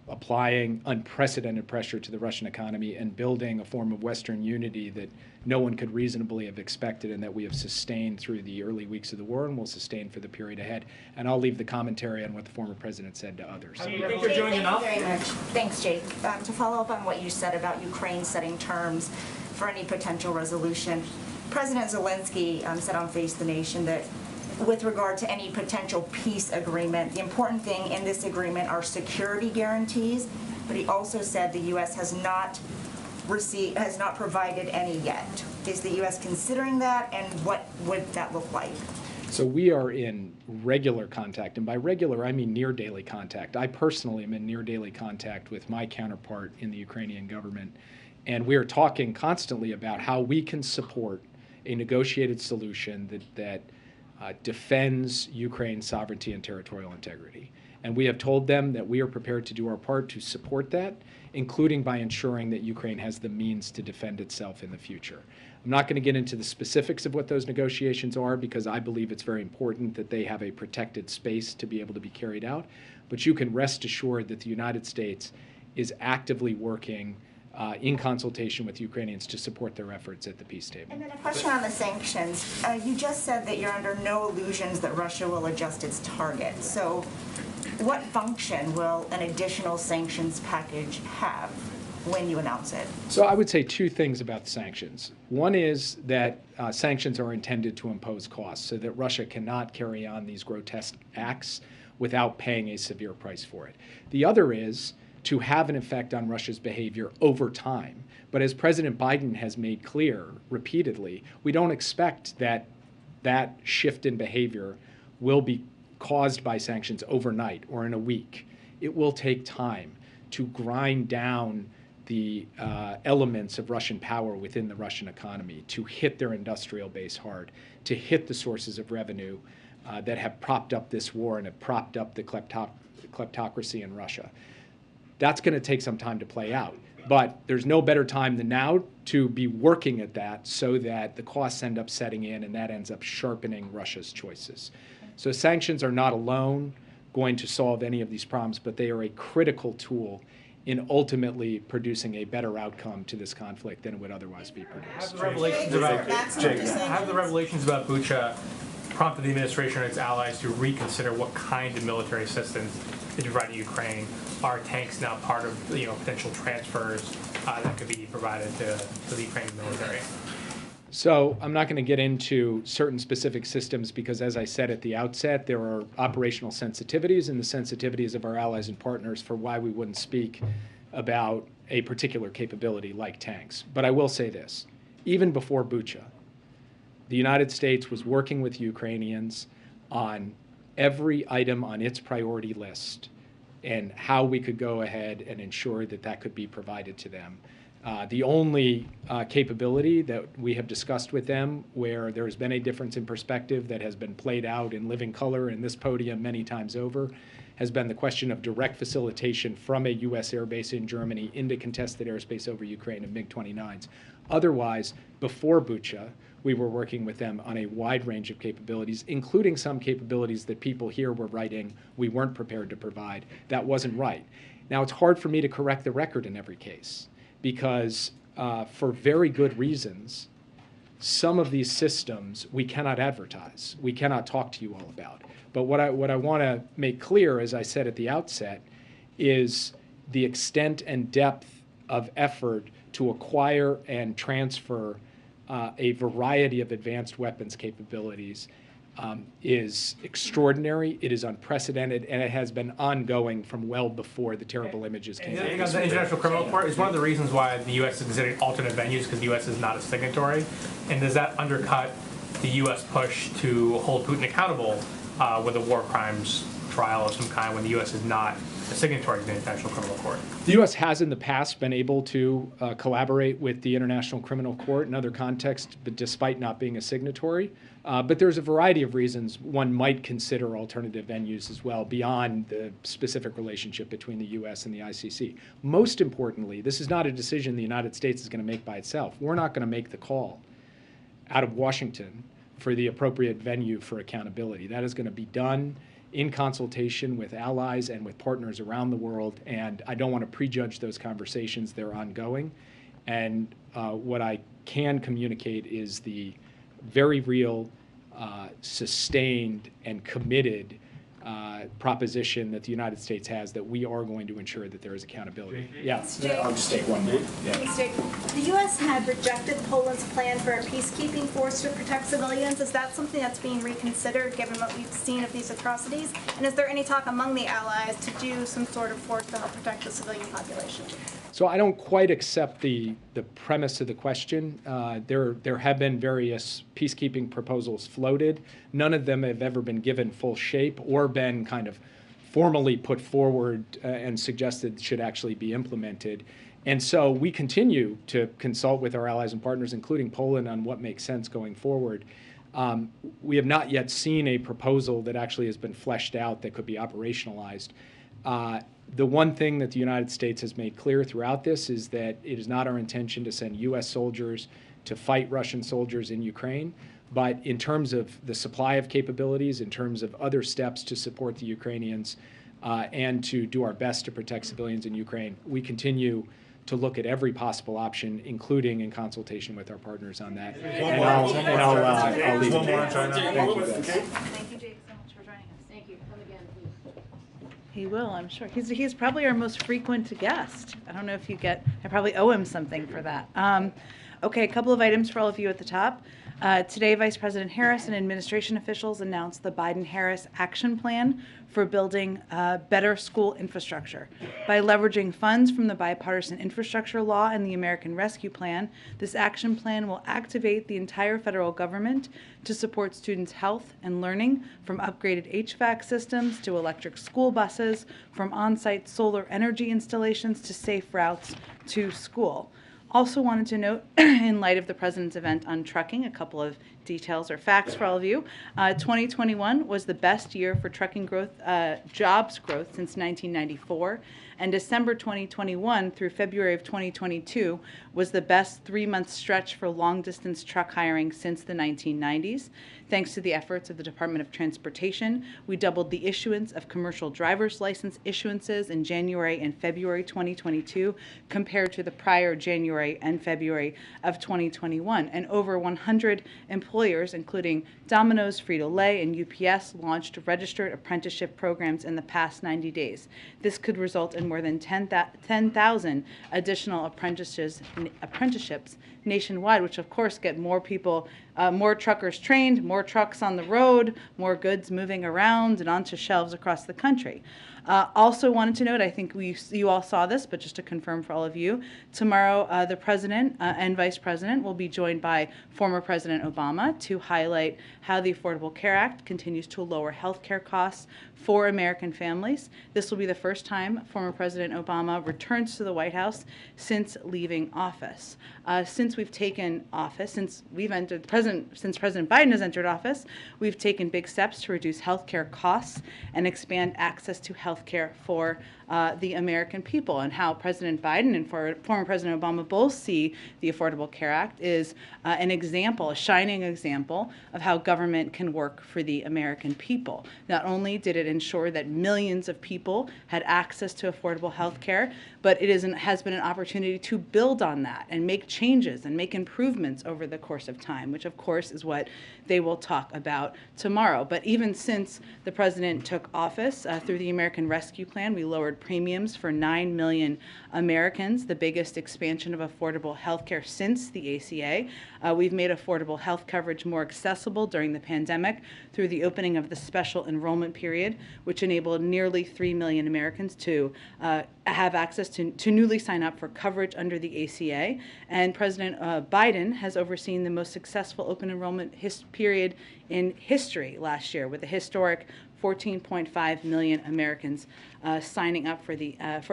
Speaker 11: applying unprecedented pressure to the Russian economy, and building a form of Western unity that no one could reasonably have expected and that we have sustained through the early weeks of the war and will sustain for the period ahead. And I'll leave the commentary on what the former president said to others.
Speaker 17: Do you think you're doing enough?
Speaker 18: Thank you very much. Thanks, Jake. To follow up on what you said about Ukraine setting terms for any potential resolution, President Zelensky said on Face the Nation that with regard to any potential peace agreement, the important thing in this agreement are security guarantees, but he also said the U.S. has not provided any yet. Is the U.S. considering that, and what would that look like?
Speaker 11: So we are in regular contact, and by regular I mean near daily contact. I personally am in near daily contact with my counterpart in the Ukrainian government, and we are talking constantly about how we can support a negotiated solution that defends Ukraine's sovereignty and territorial integrity. And we have told them that we are prepared to do our part to support that, including by ensuring that Ukraine has the means to defend itself in the future. I'm not going to get into the specifics of what those negotiations are because I believe it's very important that they have a protected space to be able to be carried out. But you can rest assured that the United States is actively working in consultation with Ukrainians to support their efforts at the peace table.
Speaker 18: And then a question on the sanctions. You just said that you're under no illusions that Russia will adjust its target. So what function will an additional sanctions package have when you announce it?
Speaker 11: So I would say two things about the sanctions. One is that sanctions are intended to impose costs so that Russia cannot carry on these grotesque acts without paying a severe price for it. The other is to have an effect on Russia's behavior over time. But as President Biden has made clear repeatedly, we don't expect that that shift in behavior will be caused by sanctions overnight or in a week. It will take time to grind down the elements of Russian power within the Russian economy, to hit their industrial base hard, to hit the sources of revenue that have propped up this war and have propped up the kleptocracy in Russia. That's going to take some time to play out. But there's no better time than now to be working at that so that the costs end up setting in and that ends up sharpening Russia's choices. So sanctions are not alone going to solve any of these problems, but they are a critical tool in ultimately producing a better outcome to this conflict than it would otherwise be produced.
Speaker 5: Have the revelations about Bucha prompted the administration and its allies to reconsider what kind of military assistance they provide to Ukraine? Are tanks now part of potential transfers that could be provided to the Ukrainian military?
Speaker 11: So I'm not going to get into certain specific systems because, as I said at the outset, there are operational sensitivities and the sensitivities of our allies and partners for why we wouldn't speak about a particular capability like tanks. But I will say this. Even before Bucha, the United States was working with Ukrainians on every item on its priority list and how we could go ahead and ensure that that could be provided to them. The only capability that we have discussed with them where there has been a difference in perspective that has been played out in living color in this podium many times over has been the question of direct facilitation from a U.S. airbase in Germany into contested airspace over Ukraine of MiG-29s. Otherwise, before Bucha, we were working with them on a wide range of capabilities, including some capabilities that people here were writing we weren't prepared to provide. That wasn't right. Now, it's hard for me to correct the record in every case because for very good reasons, some of these systems we cannot advertise. We cannot talk to you all about. But what I want to make clear, as I said at the outset, is the extent and depth of effort to acquire and transfer a variety of advanced weapons capabilities is extraordinary, it is unprecedented, and it has been ongoing from well before the terrible images came out.
Speaker 5: The International Criminal Court is one of the reasons why the U.S. is considering alternate venues because the U.S. is not a signatory. And does that undercut the U.S. push to hold Putin accountable with a war crimes trial of some kind when the U.S. is not a signatory to the International Criminal Court?
Speaker 11: The U.S. has in the past been able to collaborate with the International Criminal Court in other contexts, but despite not being a signatory. But there's a variety of reasons one might consider alternative venues as well beyond the specific relationship between the U.S. and the ICC. Most importantly, this is not a decision the United States is going to make by itself. We're not going to make the call out of Washington for the appropriate venue for accountability. That is going to be done in consultation with allies and with partners around the world, and I don't want to prejudge those conversations. They're ongoing. And what I can communicate is the very real, sustained, and committed proposition that the United States has that we are going to ensure that there is accountability. Yeah, I'll just take one more. Yeah.
Speaker 19: The U.S. had rejected Poland's plan for a peacekeeping force to protect civilians. Is that something that's being reconsidered given what we've seen of these atrocities? And is there any talk among the allies to do some sort of force to help protect the civilian population?
Speaker 11: So I don't quite accept the premise of the question. There have been various peacekeeping proposals floated. None of them have ever been given full shape or been kind of formally put forward and suggested should actually be implemented. And so we continue to consult with our allies and partners, including Poland, on what makes sense going forward. We have not yet seen a proposal that actually has been fleshed out that could be operationalized. The one thing that the United States has made clear throughout this is that it is not our intention to send U.S. soldiers to fight Russian soldiers in Ukraine, but in terms of the supply of capabilities, in terms of other steps to support the Ukrainians, and to do our best to protect civilians in Ukraine, we continue to look at every possible option, including in consultation with our partners on that. And I'll leave it there. Thank you, guys.
Speaker 10: Thank you, Jake, so much for joining us.
Speaker 6: Thank you. Come again, please.
Speaker 10: He will, I'm sure. He's probably our most frequent guest. I don't know if you get, I probably owe him something for that. Okay, a couple of items for all of you at the top. Today, Vice President Harris and administration officials announced the Biden-Harris Action Plan for building better school infrastructure. By leveraging funds from the Bipartisan Infrastructure Law and the American Rescue Plan, this action plan will activate the entire federal government to support students' health and learning, from upgraded HVAC systems to electric school buses, from on-site solar energy installations to safe routes to school. Also wanted to note, in light of the President's event on trucking, a couple of details or facts for all of you. 2021 was the best year for trucking growth, jobs growth since 1994, and December 2021 through February of 2022 was the best 3-month stretch for long-distance truck hiring since the 1990s. Thanks to the efforts of the Department of Transportation, we doubled the issuance of commercial driver's license issuances in January and February 2022 compared to the prior January and February of 2021. And over 100 employers, including Domino's, Frito-Lay, and UPS, launched registered apprenticeship programs in the past 90 days. This could result in more than 10,000 additional apprenticeships nationwide, which of course get more people, more truckers trained, more trucks on the road, more goods moving around and onto shelves across the country. Also wanted to note, I think you all saw this, but just to confirm for all of you, tomorrow the President and Vice President will be joined by former President Obama to highlight how the Affordable Care Act continues to lower health care costs for American families. This will be the first time former President Obama returns to the White House since leaving office. Since we've taken office, since President Biden has entered office, we've taken big steps to reduce health care costs and expand access to health care for the American people. And how President Biden and former President Obama both see the Affordable Care Act is an example, a shining example of how government can work for the American people. Not only did it ensure that millions of people had access to affordable health care, but it has been an opportunity to build on that and make changes and make improvements over the course of time, which of course is what they will talk about tomorrow. But even since the president took office, through the American Rescue Plan, we lowered premiums for 9 million Americans, the biggest expansion of affordable health care since the ACA. We've made affordable health coverage more accessible during the pandemic through the opening of the special enrollment period, which enabled nearly 3 million Americans to have access to newly sign up for coverage under the ACA. And President Biden has overseen the most successful open enrollment period in history last year, with a historic 14.5 million Americans signing up for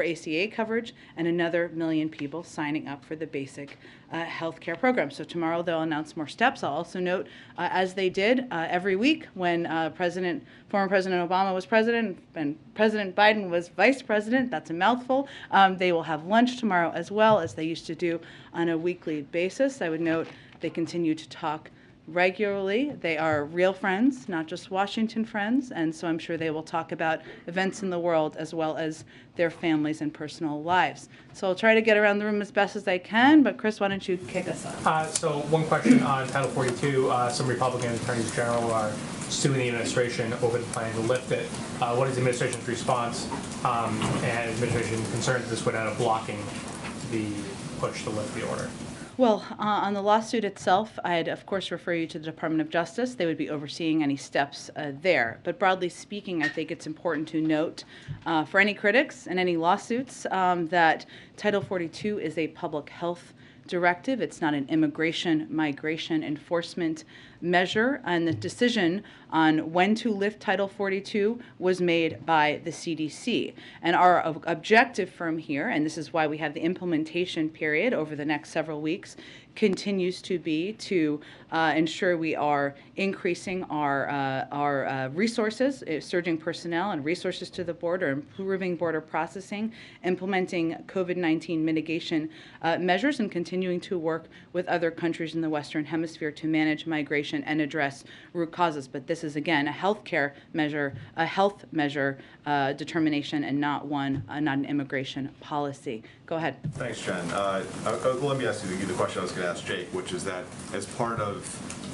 Speaker 10: ACA coverage, and another million people signing up for the basic health care program. So tomorrow they'll announce more steps. I'll also note, as they did every week when former President Obama was president and President Biden was vice president, that's a mouthful, they will have lunch tomorrow as well, as they used to do on a weekly basis. I would note they continue to talk regularly. They are real friends, not just Washington friends, and so I'm sure they will talk about events in the world as well as their families and personal lives. So I'll try to get around the room as best as I can, but Chris, why don't you kick us off?
Speaker 5: So one question on Title 42. Some Republican attorneys general are suing the administration over the plan to lift it. What is the administration's response and administration concerns this would end up blocking the push to lift the order?
Speaker 10: Well, on the lawsuit itself, I'd of course refer you to the Department of Justice. They would be overseeing any steps there. But broadly speaking, I think it's important to note for any critics and any lawsuits that Title 42 is a public health directive. It's not an immigration, migration enforcement measure, and the decision on when to lift Title 42 was made by the CDC. And our objective from here, and this is why we have the implementation period over the next several weeks, continues to be to ensure we are increasing our resources, surging personnel and resources to the border, improving border processing, implementing COVID-19 mitigation measures, and continuing to work with other countries in the Western Hemisphere to manage migration and address root causes. But this is, again, a healthcare measure, a health measure determination, and not an immigration policy. Go ahead.
Speaker 20: Thanks, Jen. Let me ask you the question I was going to ask Jake, which is that as part of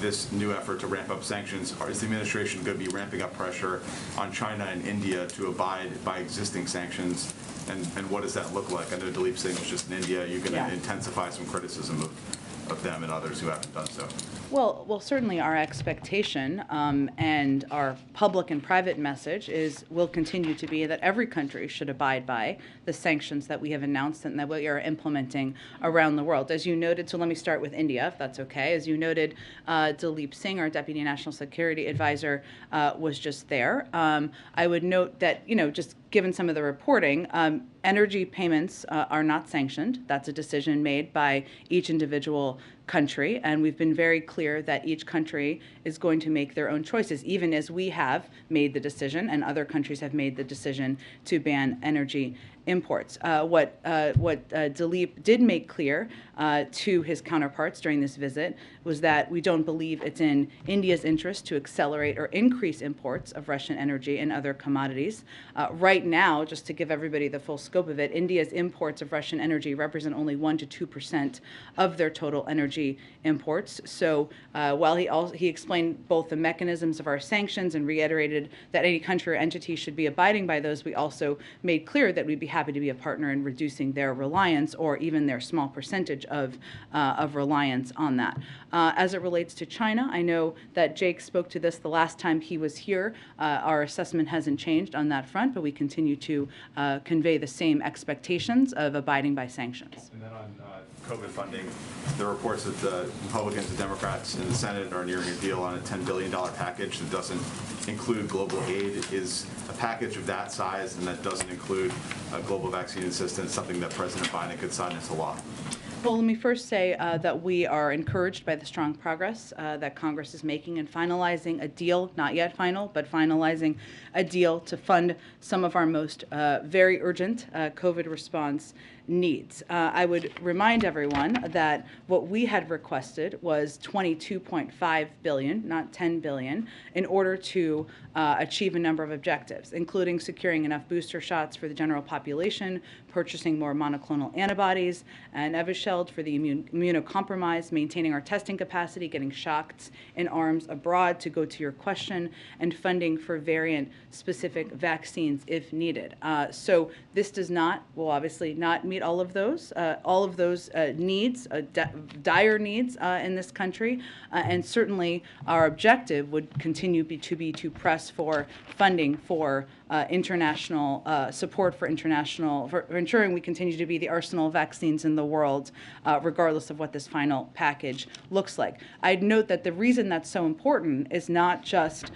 Speaker 20: this new effort to ramp up sanctions, is the administration going to be ramping up pressure on China and India to abide by existing sanctions? And what does that look like? I know Dilip Singh was just in India. You're going to intensify some criticism of them and others who haven't done so.
Speaker 10: Well, certainly our expectation and our public and private message will continue to be that every country should abide by the sanctions that we have announced and that we are implementing around the world. As you noted, so let me start with India, if that's okay. As you noted, Dilip Singh, our Deputy National Security Advisor, was just there. I would note that, just given some of the reporting, energy payments are not sanctioned. That's a decision made by each individual country, and we've been very clear that each country is going to make their own choices, even as we have made the decision and other countries have made the decision to ban energy imports. What Dilip did make clear to his counterparts during this visit was that we don't believe it's in India's interest to accelerate or increase imports of Russian energy and other commodities. Right now, just to give everybody the full scope of it, India's imports of Russian energy represent only 1% to 2% of their total energy imports. So while he explained both the mechanisms of our sanctions and reiterated that any country or entity should be abiding by those, we also made clear that we'd be happy happy to be a partner in reducing their reliance or even their small percentage of reliance on that. As it relates to China, I know that Jake spoke to this the last time he was here. Our assessment hasn't changed on that front, but we continue to convey the same expectations of abiding by sanctions.
Speaker 20: And then on COVID funding, there are reports that the Republicans and Democrats in the Senate are nearing a deal on a $10 billion package that doesn't include global aid. Is a package of that size and that doesn't include global vaccine assistance something that President Biden could sign into law?
Speaker 10: Well, let me first say that we are encouraged by the strong progress that Congress is making in finalizing a deal, not yet final, but finalizing a deal to fund some of our most very urgent COVID response needs. I would remind everyone that what we had requested was $22.5 billion, not $10 billion, in order to achieve a number of objectives, including securing enough booster shots for the general population, purchasing more monoclonal antibodies and Evusheld for the immunocompromised, maintaining our testing capacity, getting shots in arms abroad, to go to your question, and funding for variant-specific vaccines if needed. So this does not, will obviously not meet all of those needs, dire needs in this country, and certainly our objective would continue to be to press for funding for international support for ensuring we continue to be the arsenal of vaccines in the world, regardless of what this final package looks like. I'd note that the reason that's so important is not just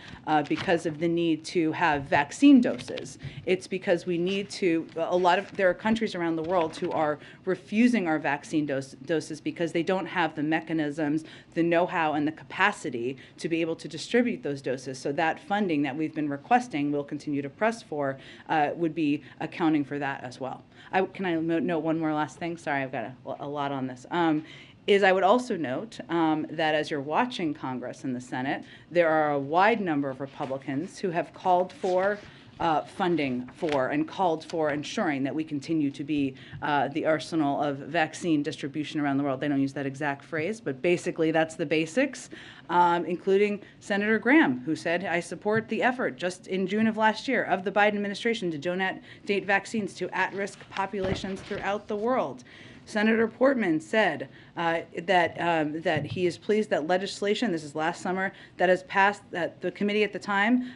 Speaker 10: because of the need to have vaccine doses. It's because we need to, there are countries around the world who are refusing our vaccine doses because they don't have the mechanisms, the know-how, and the capacity to be able to distribute those doses. So that funding that we've been requesting, we'll continue to press for, would be accounting for that as well. Can I note one more last thing? Sorry, I've got a lot on this. I would also note that as you're watching Congress and the Senate, there are a wide number of Republicans who have called for funding for and called for ensuring that we continue to be the arsenal of vaccine distribution around the world. They don't use that exact phrase, but basically that's the basics, including Senator Graham, who said, I support the effort just in June of last year of the Biden administration to donate vaccines to at-risk populations throughout the world. Senator Portman said that he is pleased that legislation, this is last summer, that has passed, that the committee at the time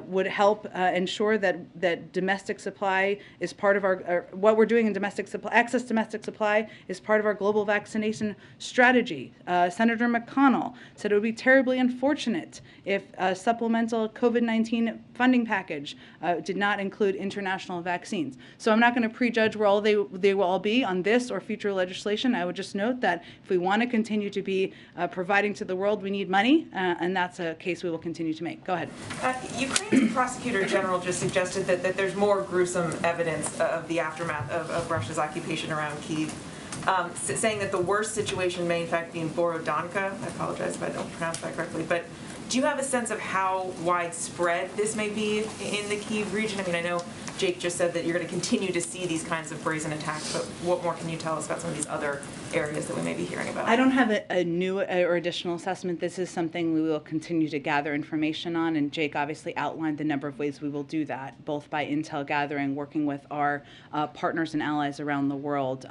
Speaker 10: would help ensure that domestic supply is part of our, what we're doing in domestic supply, access to domestic supply is part of our global vaccination strategy. Senator McConnell said it would be terribly unfortunate if a supplemental COVID-19 funding package did not include international vaccines. So I'm not going to prejudge where they will all be on this or future legislation. I would just note that if we want to continue to be providing to the world, we need money, and that's a case we will continue to make. Go ahead.
Speaker 16: Ukraine's prosecutor general just suggested that there's more gruesome evidence of the aftermath of Russia's occupation around Kyiv, saying that the worst situation may in fact be in Borodanka. I apologize if I don't pronounce that correctly, but do you have a sense of how widespread this may be in the Kyiv region? I mean, I know Jake just said that you're going to continue to see these kinds of brazen attacks, but what more can you tell us about some of these other areas that we may be hearing about?
Speaker 10: I don't have a new or additional assessment. This is something we will continue to gather information on, and Jake obviously outlined the number of ways we will do that, both by intel gathering, working with our partners and allies around the world.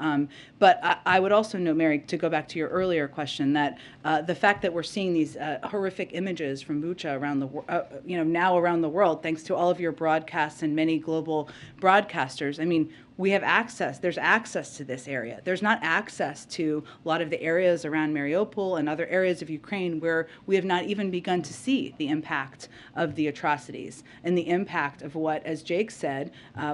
Speaker 10: But I would also note, Mary, to go back to your earlier question, that the fact that we're seeing these horrific images from Bucha around the now around the world, thanks to all of your broadcasts and many global broadcasters. I mean, we have access. There's access to this area. There's not access to a lot of the areas around Mariupol and other areas of Ukraine where we have not even begun to see the impact of the atrocities and the impact of what, as Jake said,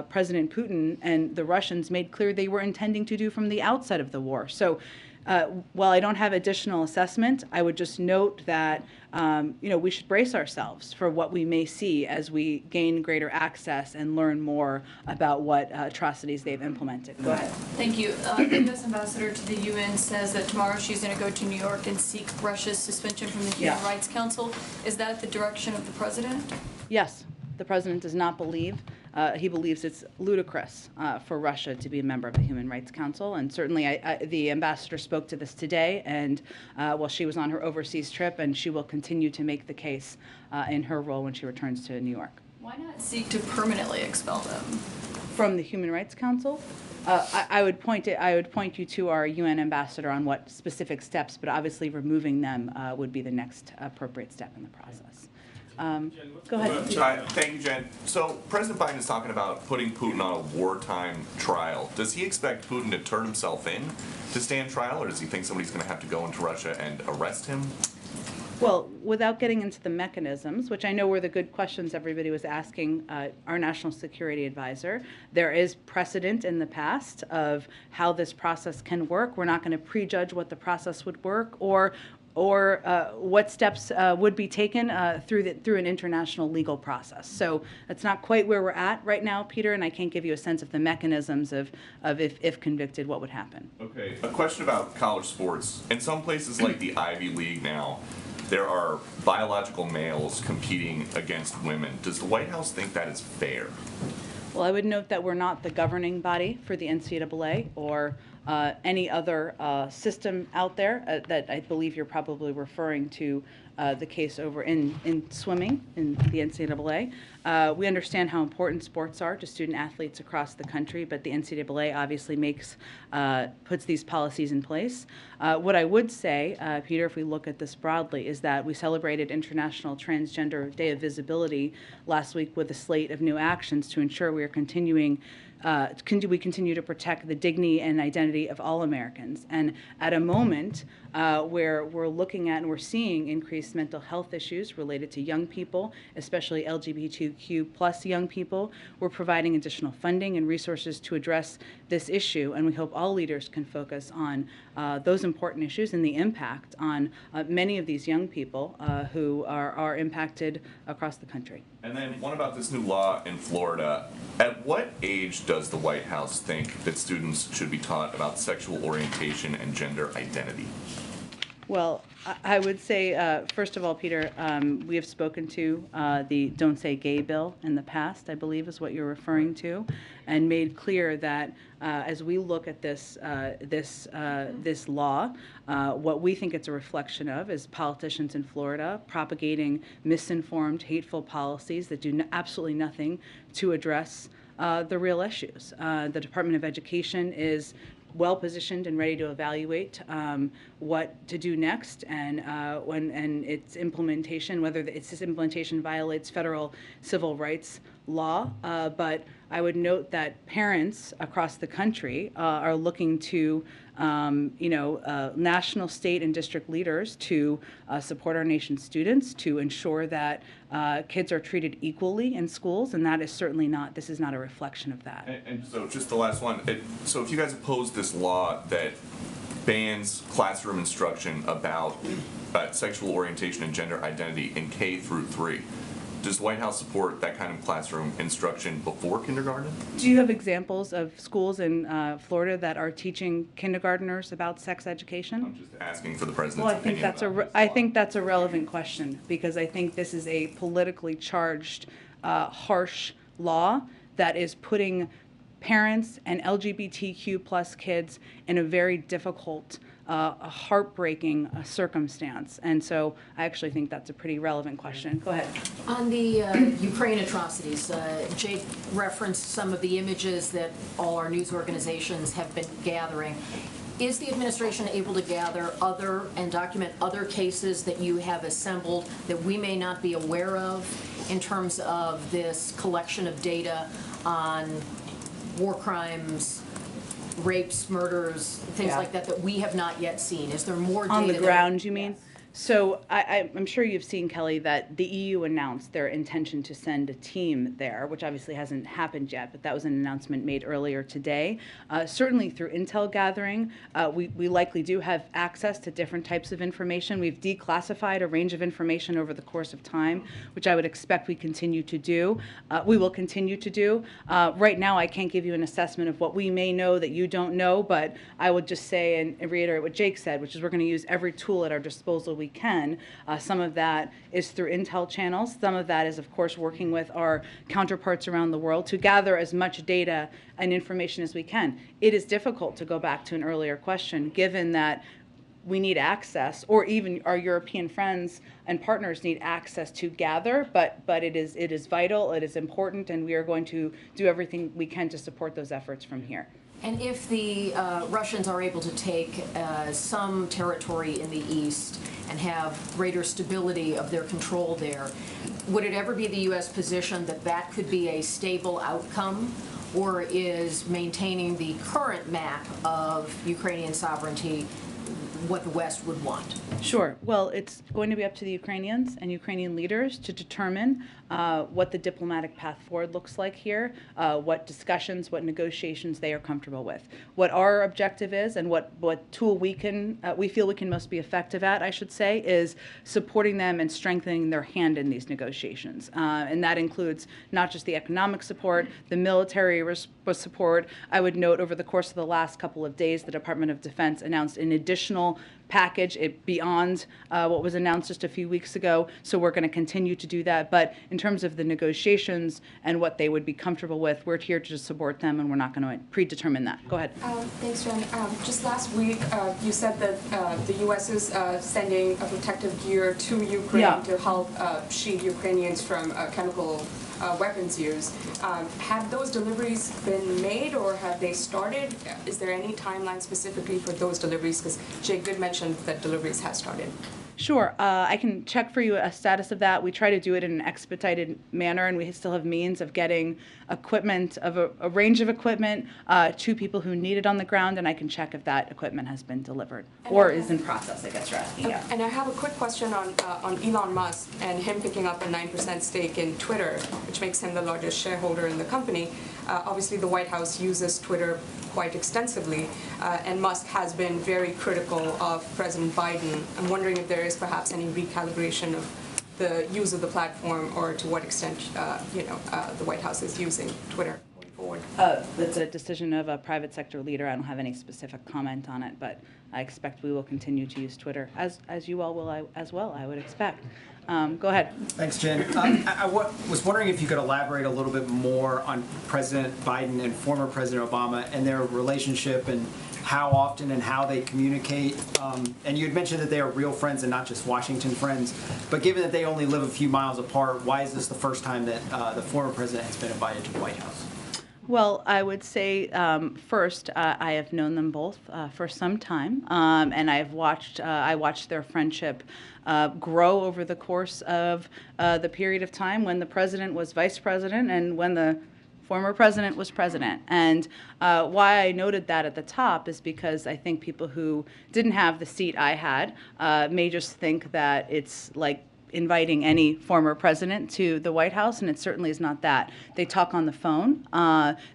Speaker 10: President Putin and the Russians made clear they were intending to do from the outset of the war. So while I don't have additional assessment, I would just note that we should brace ourselves for what we may see as we gain greater access and learn more about what atrocities they've implemented. Go ahead.
Speaker 14: Thank you. The U.S. ambassador to the UN says that tomorrow she's going to go to New York and seek Russia's suspension from the Human Rights Council. Is that at the direction of the president?
Speaker 10: Yes. The president does not believe. He believes it's ludicrous for Russia to be a member of the Human Rights Council, and certainly the ambassador spoke to this today, and while she was on her overseas trip, and she will continue to make the case in her role when she returns to New York.
Speaker 14: Why not seek to permanently expel them?
Speaker 10: From the Human Rights Council, I would point you to our UN ambassador on what specific steps, but obviously removing them would be the next appropriate step in the process. Go ahead.
Speaker 21: Hi, thank you, Jen. So President Biden is talking about putting Putin on a wartime trial. Does he expect Putin to turn himself in to stand trial, or does he think somebody's going to have to go into Russia and arrest him?
Speaker 10: Well, without getting into the mechanisms, which I know were the good questions everybody was asking our national security advisor, there is precedent in the past of how this process can work. We're not going to prejudge what the process would work or what steps would be taken through an international legal process. So that's not quite where we're at right now, Peter, and I can't give you a sense of the mechanisms of if convicted, what would happen.
Speaker 21: Okay, a question about college sports. In some places like the Ivy League now, there are biological males competing against women. Does the White House think that is fair?
Speaker 10: Well, I would note that we're not the governing body for the NCAA or any other system out there that I believe you're probably referring to the case over in swimming in the NCAA. We understand how important sports are to student athletes across the country, but the NCAA obviously puts these policies in place. What I would say, Peter, if we look at this broadly, is that we celebrated International Transgender Day of Visibility last week with a slate of new actions to ensure we are continuing we continue to protect the dignity and identity of all Americans. And at a moment where we're looking at and we're seeing increased mental health issues related to young people, especially LGBTQ plus young people, we're providing additional funding and resources to address this issue. And we hope all leaders can focus on those important issues and the impact on many of these young people who are impacted across the country.
Speaker 21: And then one about this new law in Florida. At what age does the White House think that students should be taught about sexual orientation and gender identity?
Speaker 10: Well, I would say, first of all, Peter, we have spoken to the Don't Say Gay bill in the past, I believe is what you're referring to, and made clear that as we look at this law, what we think it's a reflection of is politicians in Florida propagating misinformed, hateful policies that do absolutely nothing to address the real issues. The Department of Education is well positioned and ready to evaluate what to do next, and its implementation, whether its implementation violates federal civil rights law. But I would note that parents across the country are looking to national, state, and district leaders to support our nation's students, to ensure that kids are treated equally in schools, and that is certainly not, this is not a reflection of that.
Speaker 21: And so just the last one. So if you guys oppose this law that bans classroom instruction about sexual orientation and gender identity in K through 3, does the White House support that kind of classroom instruction before kindergarten?
Speaker 10: Do you have examples of schools in Florida that are teaching kindergarteners about sex education?
Speaker 21: I'm just asking for the president's
Speaker 10: Well, I think
Speaker 21: opinion.
Speaker 10: I think that's a relevant question, because I think this is a politically charged, harsh law that is putting parents and LGBTQ plus kids in a very difficult, heartbreaking circumstance. And so I actually think that's a pretty relevant question. Go ahead.
Speaker 6: On the Ukraine atrocities, Jake referenced some of the images that all our news organizations have been gathering. Is the administration able to gather and document other cases that you have assembled that we may not be aware of in terms of this collection of data on war crimes, rapes, murders, things like that we have not yet seen? Is there more data
Speaker 10: on the ground, you mean?
Speaker 6: Yes.
Speaker 10: So I'm sure you've seen, Kelly, that the EU announced their intention to send a team there, which obviously hasn't happened yet, but that was an announcement made earlier today. Certainly through intel gathering, we likely do have access to different types of information. We've declassified a range of information over the course of time, which I would expect we continue to do. We will continue to do. Right now, I can't give you an assessment of what we may know that you don't know, but I would just say and reiterate what Jake said, which is we're going to use every tool at our disposal we can. Some of that is through intel channels. Some of that is, of course, working with our counterparts around the world to gather as much data and information as we can. It is difficult, to go back to an earlier question, given that we need access, or even our European friends and partners need access to gather, but it is vital, it is important, and we are going to do everything we can to support those efforts from here.
Speaker 6: And if the Russians are able to take some territory in the east and have greater stability of their control there, would it ever be the U.S. position that that could be a stable outcome, or is maintaining the current map of Ukrainian sovereignty what the West would want?
Speaker 10: Sure. Well, it's going to be up to the Ukrainians and Ukrainian leaders to determine what the diplomatic path forward looks like here, what discussions, what negotiations they are comfortable with. What our objective is, and what tool we feel we can most be effective at, I should say, is supporting them and strengthening their hand in these negotiations. And that includes not just the economic support, the military support. I would note over the course of the last couple of days, the Department of Defense announced an additional package beyond what was announced just a few weeks ago. So we're going to continue to do that. But in terms of the negotiations and what they would be comfortable with, we're here to support them, and we're not going to predetermine that. Go ahead.
Speaker 15: Thanks, Jen. Just last week, you said that the U.S. is sending a protective gear to Ukraine to help shield Ukrainians from chemical weapons use. Have those deliveries been made, or have they started? Is there any timeline specifically for those deliveries? Because Jake did mention that deliveries have started.
Speaker 10: Sure. I can check for you a status of that. We try to do it in an expedited manner, and we still have means of getting equipment, of a range of equipment, to people who need it on the ground, and I can check if that equipment has been delivered or is in process, I guess you're asking. Yeah.
Speaker 15: And I have a quick question on Elon Musk and him picking up a 9% stake in Twitter, which makes him the largest shareholder in the company. Obviously, the White House uses Twitter quite extensively, and Musk has been very critical of President Biden. I'm wondering if there is perhaps any recalibration of the use of the platform, or to what extent the White House is using Twitter going forward.
Speaker 10: That's a decision of a private sector leader. I don't have any specific comment on it, but I expect we will continue to use Twitter, as you all will as well, I would expect. Go ahead.
Speaker 4: Thanks, Jen. I was wondering if you could elaborate a little bit more on President Biden and former President Obama and their relationship, and how often and how they communicate. And you had mentioned that they are real friends and not just Washington friends. But given that they only live a few miles apart, why is this the first time that the former president has been invited to the White House?
Speaker 10: Well, I would say first, I have known them both for some time, and I watched their friendship grow over the course of the period of time when the president was vice president and when the former president was president. And why I noted that at the top is because I think people who didn't have the seat I had may just think that it's like inviting any former president to the White House, and it certainly is not that. They talk on the phone.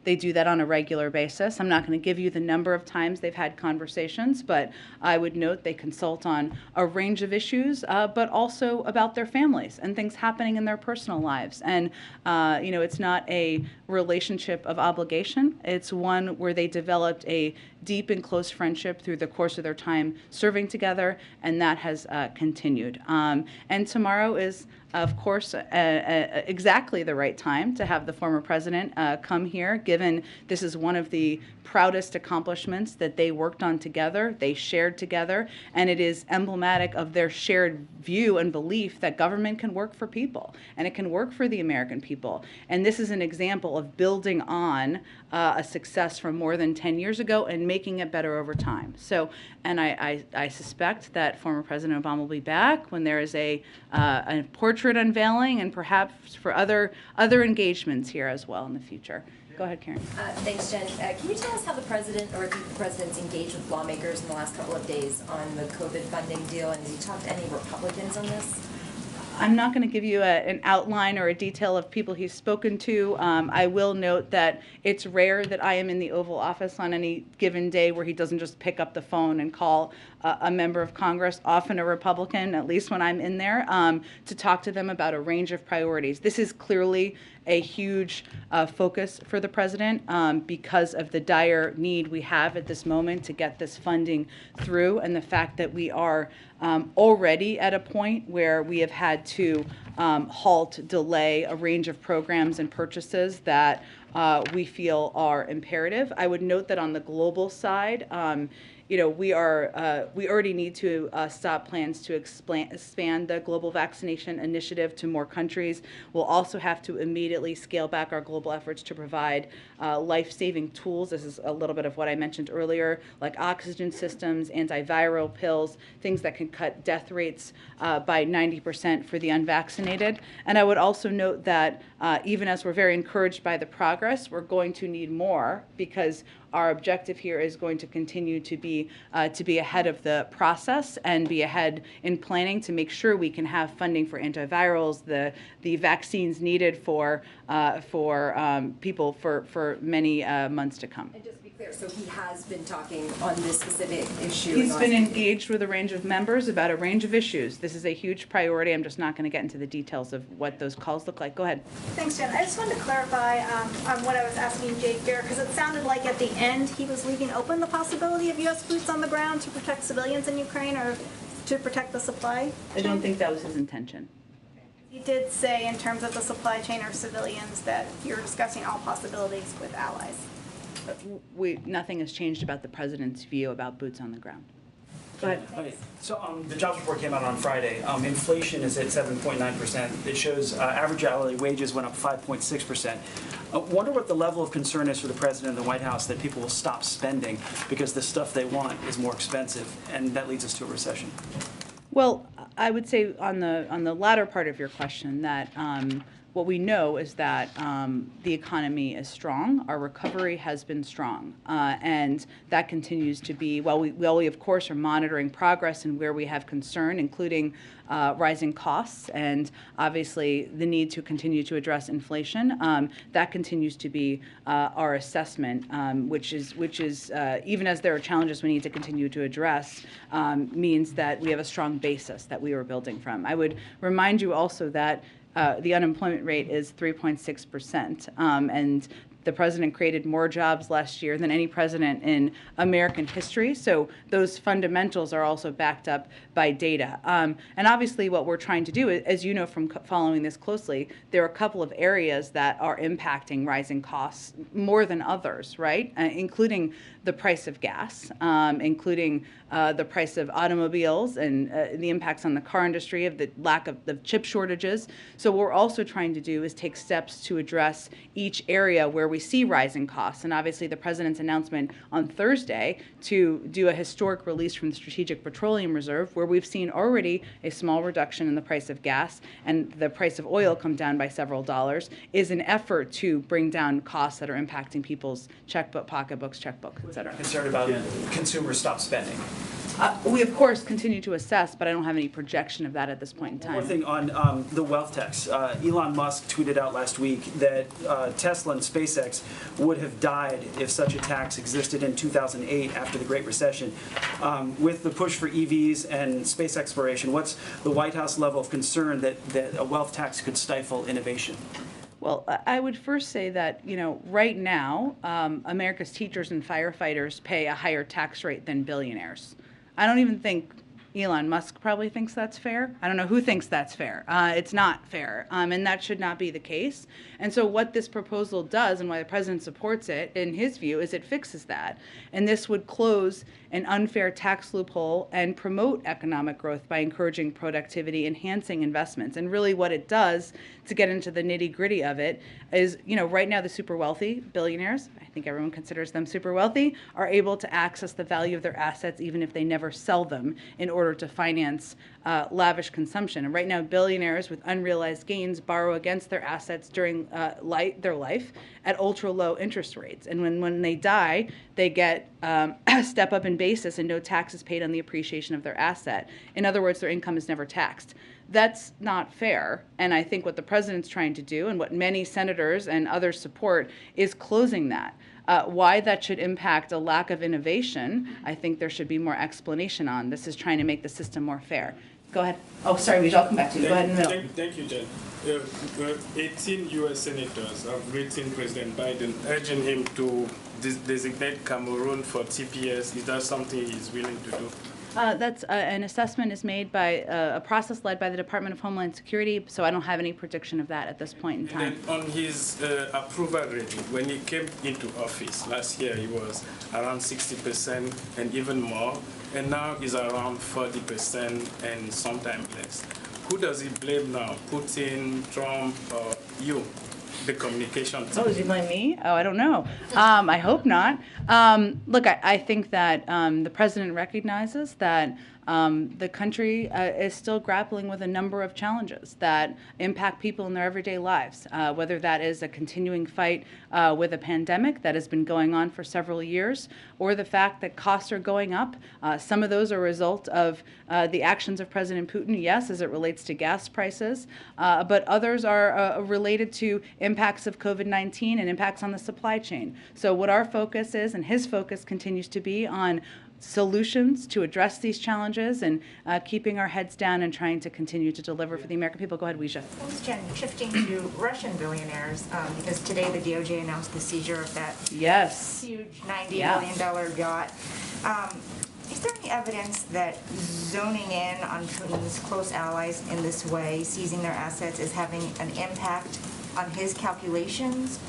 Speaker 10: They do that on a regular basis. I'm not going to give you the number of times they've had conversations, but I would note they consult on a range of issues, but also about their families and things happening in their personal lives. And it's not a relationship of obligation. It's one where they developed a deep and close friendship through the course of their time serving together, and that has continued. And tomorrow is, of course, exactly the right time to have the former president come here, given this is one of the proudest accomplishments that they worked on together, they shared together, and it is emblematic of their shared view and belief that government can work for people, and it can work for the American people. And this is an example of building on a success from more than 10 years ago and making it better over time. So, and I suspect that former President Obama will be back when there is a portrait unveiling, and perhaps for other engagements here as well in the future. Go ahead, Karen.
Speaker 22: Thanks, Jen. Can you tell us how the president or the president's engaged with lawmakers in the last couple of days on the COVID funding deal, and has he talked to any Republicans on this?
Speaker 10: I'm not going to give you an outline or a detail of people he's spoken to. I will note that it's rare that I am in the Oval Office on any given day where he doesn't just pick up the phone and call a member of Congress, often a Republican, at least when I'm in there, to talk to them about a range of priorities. This is clearly a huge focus for the president because of the dire need we have at this moment to get this funding through, and the fact that we are already at a point where we have had to halt, delay a range of programs and purchases that we feel are imperative. I would note that on the global side, we already need to stop plans to expand the global vaccination initiative to more countries. We'll also have to immediately scale back our global efforts to provide life-saving tools. This is a little bit of what I mentioned earlier, like oxygen systems, antiviral pills, things that can cut death rates by 90% for the unvaccinated. And I would also note that even as we're very encouraged by the progress, we're going to need more, because our objective here is going to continue to be ahead of the process and be ahead in planning to make sure we can have funding for antivirals, the vaccines needed for people for many months to come.
Speaker 22: And just to be clear, so he has been talking on this specific issue?
Speaker 10: He's been engaged with a range of members about a range of issues. This is a huge priority. I'm just not going to get into the details of what those calls look like. Go ahead.
Speaker 19: Thanks, Jen. I just wanted to clarify on what I was asking Jake there, because it sounded like at the end he was leaving open the possibility of U.S. boots on the ground to protect civilians in Ukraine or to protect the supply.
Speaker 10: I don't think that was his intention.
Speaker 19: He did say in terms of the supply chain or civilians that you're discussing all possibilities with allies.
Speaker 10: Nothing has changed about the president's view about boots on the ground. Go ahead.
Speaker 2: Okay. So the jobs report came out on Friday. Inflation is at 7.9%. It shows average hourly wages went up 5.6%. Wonder what the level of concern is for the president and the White House that people will stop spending because the stuff they want is more expensive, and that leads us to a recession.
Speaker 10: Well, I would say on the latter part of your question that what we know is that the economy is strong. Our recovery has been strong, and that continues to be. While we of course are monitoring progress and where we have concern, including rising costs and obviously the need to continue to address inflation. That continues to be our assessment, which is even as there are challenges we need to continue to address, means that we have a strong basis that we are building from. I would remind you also that the unemployment rate is 3.6%, and the president created more jobs last year than any president in American history. So those fundamentals are also backed up by data. And obviously what we're trying to do, as you know from following this closely, there are a couple of areas that are impacting rising costs more than others, right? Including the price of gas, including the price of automobiles and the impacts on the car industry of the lack of the chip shortages. So what we're also trying to do is take steps to address each area where we see rising costs. And obviously the president's announcement on Thursday to do a historic release from the Strategic Petroleum Reserve, where we've seen already a small reduction in the price of gas and the price of oil come down by several dollars, is an effort to bring down costs that are impacting people's checkbook, pocketbooks, checkbooks, et cetera.
Speaker 2: Concerned about consumers stop spending.
Speaker 10: We, of course, continue to assess, but I don't have any projection of that at this point in time.
Speaker 2: One more thing on the wealth tax. Elon Musk tweeted out last week that Tesla and SpaceX would have died if such a tax existed in 2008 after the Great Recession. With the push for EVs and space exploration, what's the White House level of concern that a wealth tax could stifle innovation?
Speaker 10: Well, I would first say that, right now, America's teachers and firefighters pay a higher tax rate than billionaires. I don't even think Elon Musk probably thinks that's fair. I don't know who thinks that's fair. It's not fair, and that should not be the case. And so what this proposal does, and why the president supports it, in his view, is it fixes that. And this would close an unfair tax loophole and promote economic growth by encouraging productivity, enhancing investments. And really what it does, to get into the nitty-gritty of it, is, right now the super wealthy, billionaires, I think everyone considers them super wealthy, are able to access the value of their assets even if they never sell them in order to finance lavish consumption. And right now, billionaires with unrealized gains borrow against their assets during their life at ultra-low interest rates. And when they die, they get a step up in basis and no taxes paid on the appreciation of their asset. In other words, their income is never taxed. That's not fair, and I think what the president's trying to do, and what many senators and others support, is closing that. Why that should impact a lack of innovation, I think there should be more explanation on. This is trying to make the system more fair. Go ahead. Oh, sorry, we shall come back to you. Go ahead in the middle.
Speaker 3: Thank you, Jen. 18 U.S. senators have written President Biden urging him to designate Cameroon for TPS. Is that something he's willing to do?
Speaker 10: That's an assessment is made by a process led by the Department of Homeland Security, so I don't have any prediction of that at this point in time.
Speaker 3: And then on his approval rating, when he came into office last year, he was around 60% and even more, and now he's around 40% and sometimes less. Who does he blame now? Putin, Trump, or you? The communication team.
Speaker 10: Oh, does he blame me? Oh, I don't know. I hope not. Look, I think that the president recognizes that the country is still grappling with a number of challenges that impact people in their everyday lives, whether that is a continuing fight with a pandemic that has been going on for several years, or the fact that costs are going up. Some of those are a result of the actions of President Putin, yes, as it relates to gas prices, but others are related to impacts of COVID-19 and impacts on the supply chain. So what our focus is, and his focus continues to be on solutions to address these challenges and keeping our heads down and trying to continue to deliver for the American people. Go ahead, Weijia.
Speaker 18: Thanks, Jen. Shifting to Russian billionaires, because today the DOJ announced the seizure of that huge $90 million yacht. Is there any evidence that zoning in on Putin's close allies in this way, seizing their assets, is having an impact on his calculations?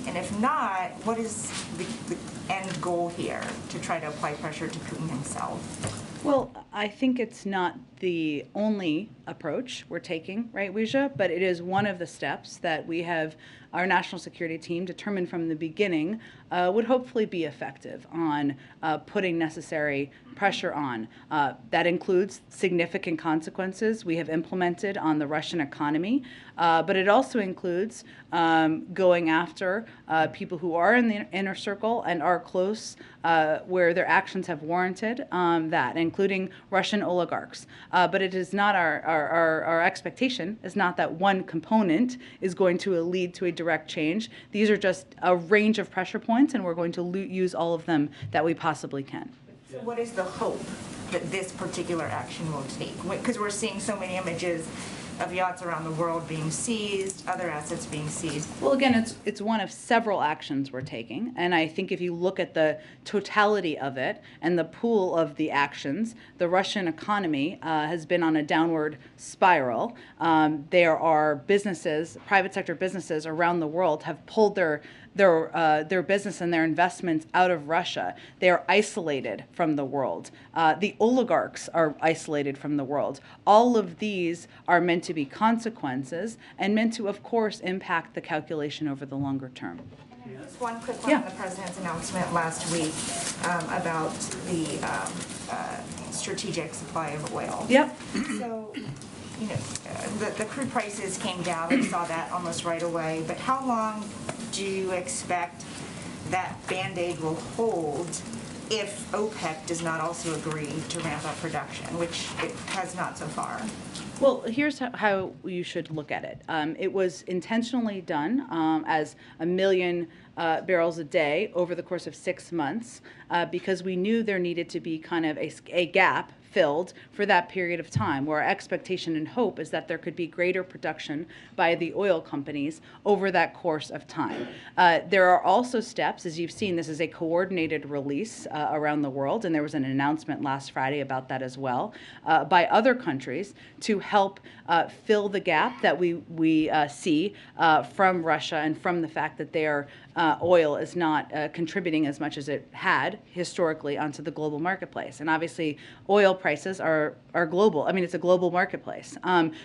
Speaker 18: And if not, what is the end goal here to try to apply pressure to Putin himself?
Speaker 10: Well, I think it's not the only approach we're taking, right, Weijia? But it is one of the steps that we have, our national security team determined from the beginning would hopefully be effective on putting necessary pressure on. That includes significant consequences we have implemented on the Russian economy, but it also includes going after people who are in the inner circle and are close where their actions have warranted that, including Russian oligarchs. But it is not our expectation is not that one component is going to lead to a direct change. These are just a range of pressure points, and we're going to use all of them that we possibly can.
Speaker 18: So what is the hope that this particular action will take? Because we're seeing so many images of yachts around the world being seized, other assets being seized.
Speaker 10: Well, again, it's one of several actions we're taking, and I think if you look at the totality of it and the pool of the actions, the Russian economy has been on a downward spiral. There are businesses, private sector businesses around the world have pulled their business and their investments out of Russia. They are isolated from the world. The oligarchs are isolated from the world. All of these are meant to be consequences and meant to, of course, impact the calculation over the longer term.
Speaker 18: Just one quick one on the president's announcement last week about the strategic supply of oil.
Speaker 10: Yep.
Speaker 18: So, you know, the crude prices came down. We saw that almost right away. But how long do you expect that Band-Aid will hold if OPEC does not also agree to ramp up production, which it has not so far?
Speaker 10: Well, here's how you should look at it. It was intentionally done as 1 million barrels a day over the course of 6 months because we knew there needed to be kind of a gap filled for that period of time, where our expectation and hope is that there could be greater production by the oil companies over that course of time. There are also steps, as you've seen, this is a coordinated release around the world, and there was an announcement last Friday about that as well, by other countries to help fill the gap that we see from Russia and from the fact that their oil is not contributing as much as it had historically onto the global marketplace. And obviously, oil prices are global. I mean, it's a global marketplace.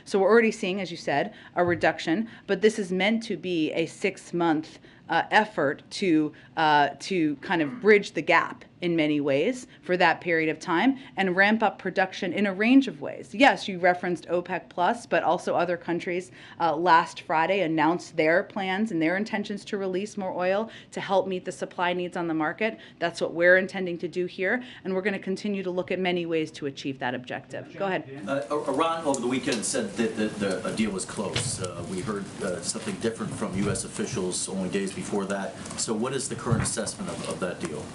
Speaker 10: So we're already seeing, as you said, a reduction, but this is meant to be a 6-month effort to kind of bridge the gap in many ways for that period of time and ramp up production in a range of ways. Yes, you referenced OPEC Plus, but also other countries last Friday announced their plans and their intentions to release more oil to help meet the supply needs on the market. That's what we're intending to do here, and we're going to continue to look at many ways to achieve that objective. Go ahead.
Speaker 1: Iran over the weekend said that a deal was close. We heard something different from U.S. officials only days before that. So what is the current assessment of that deal?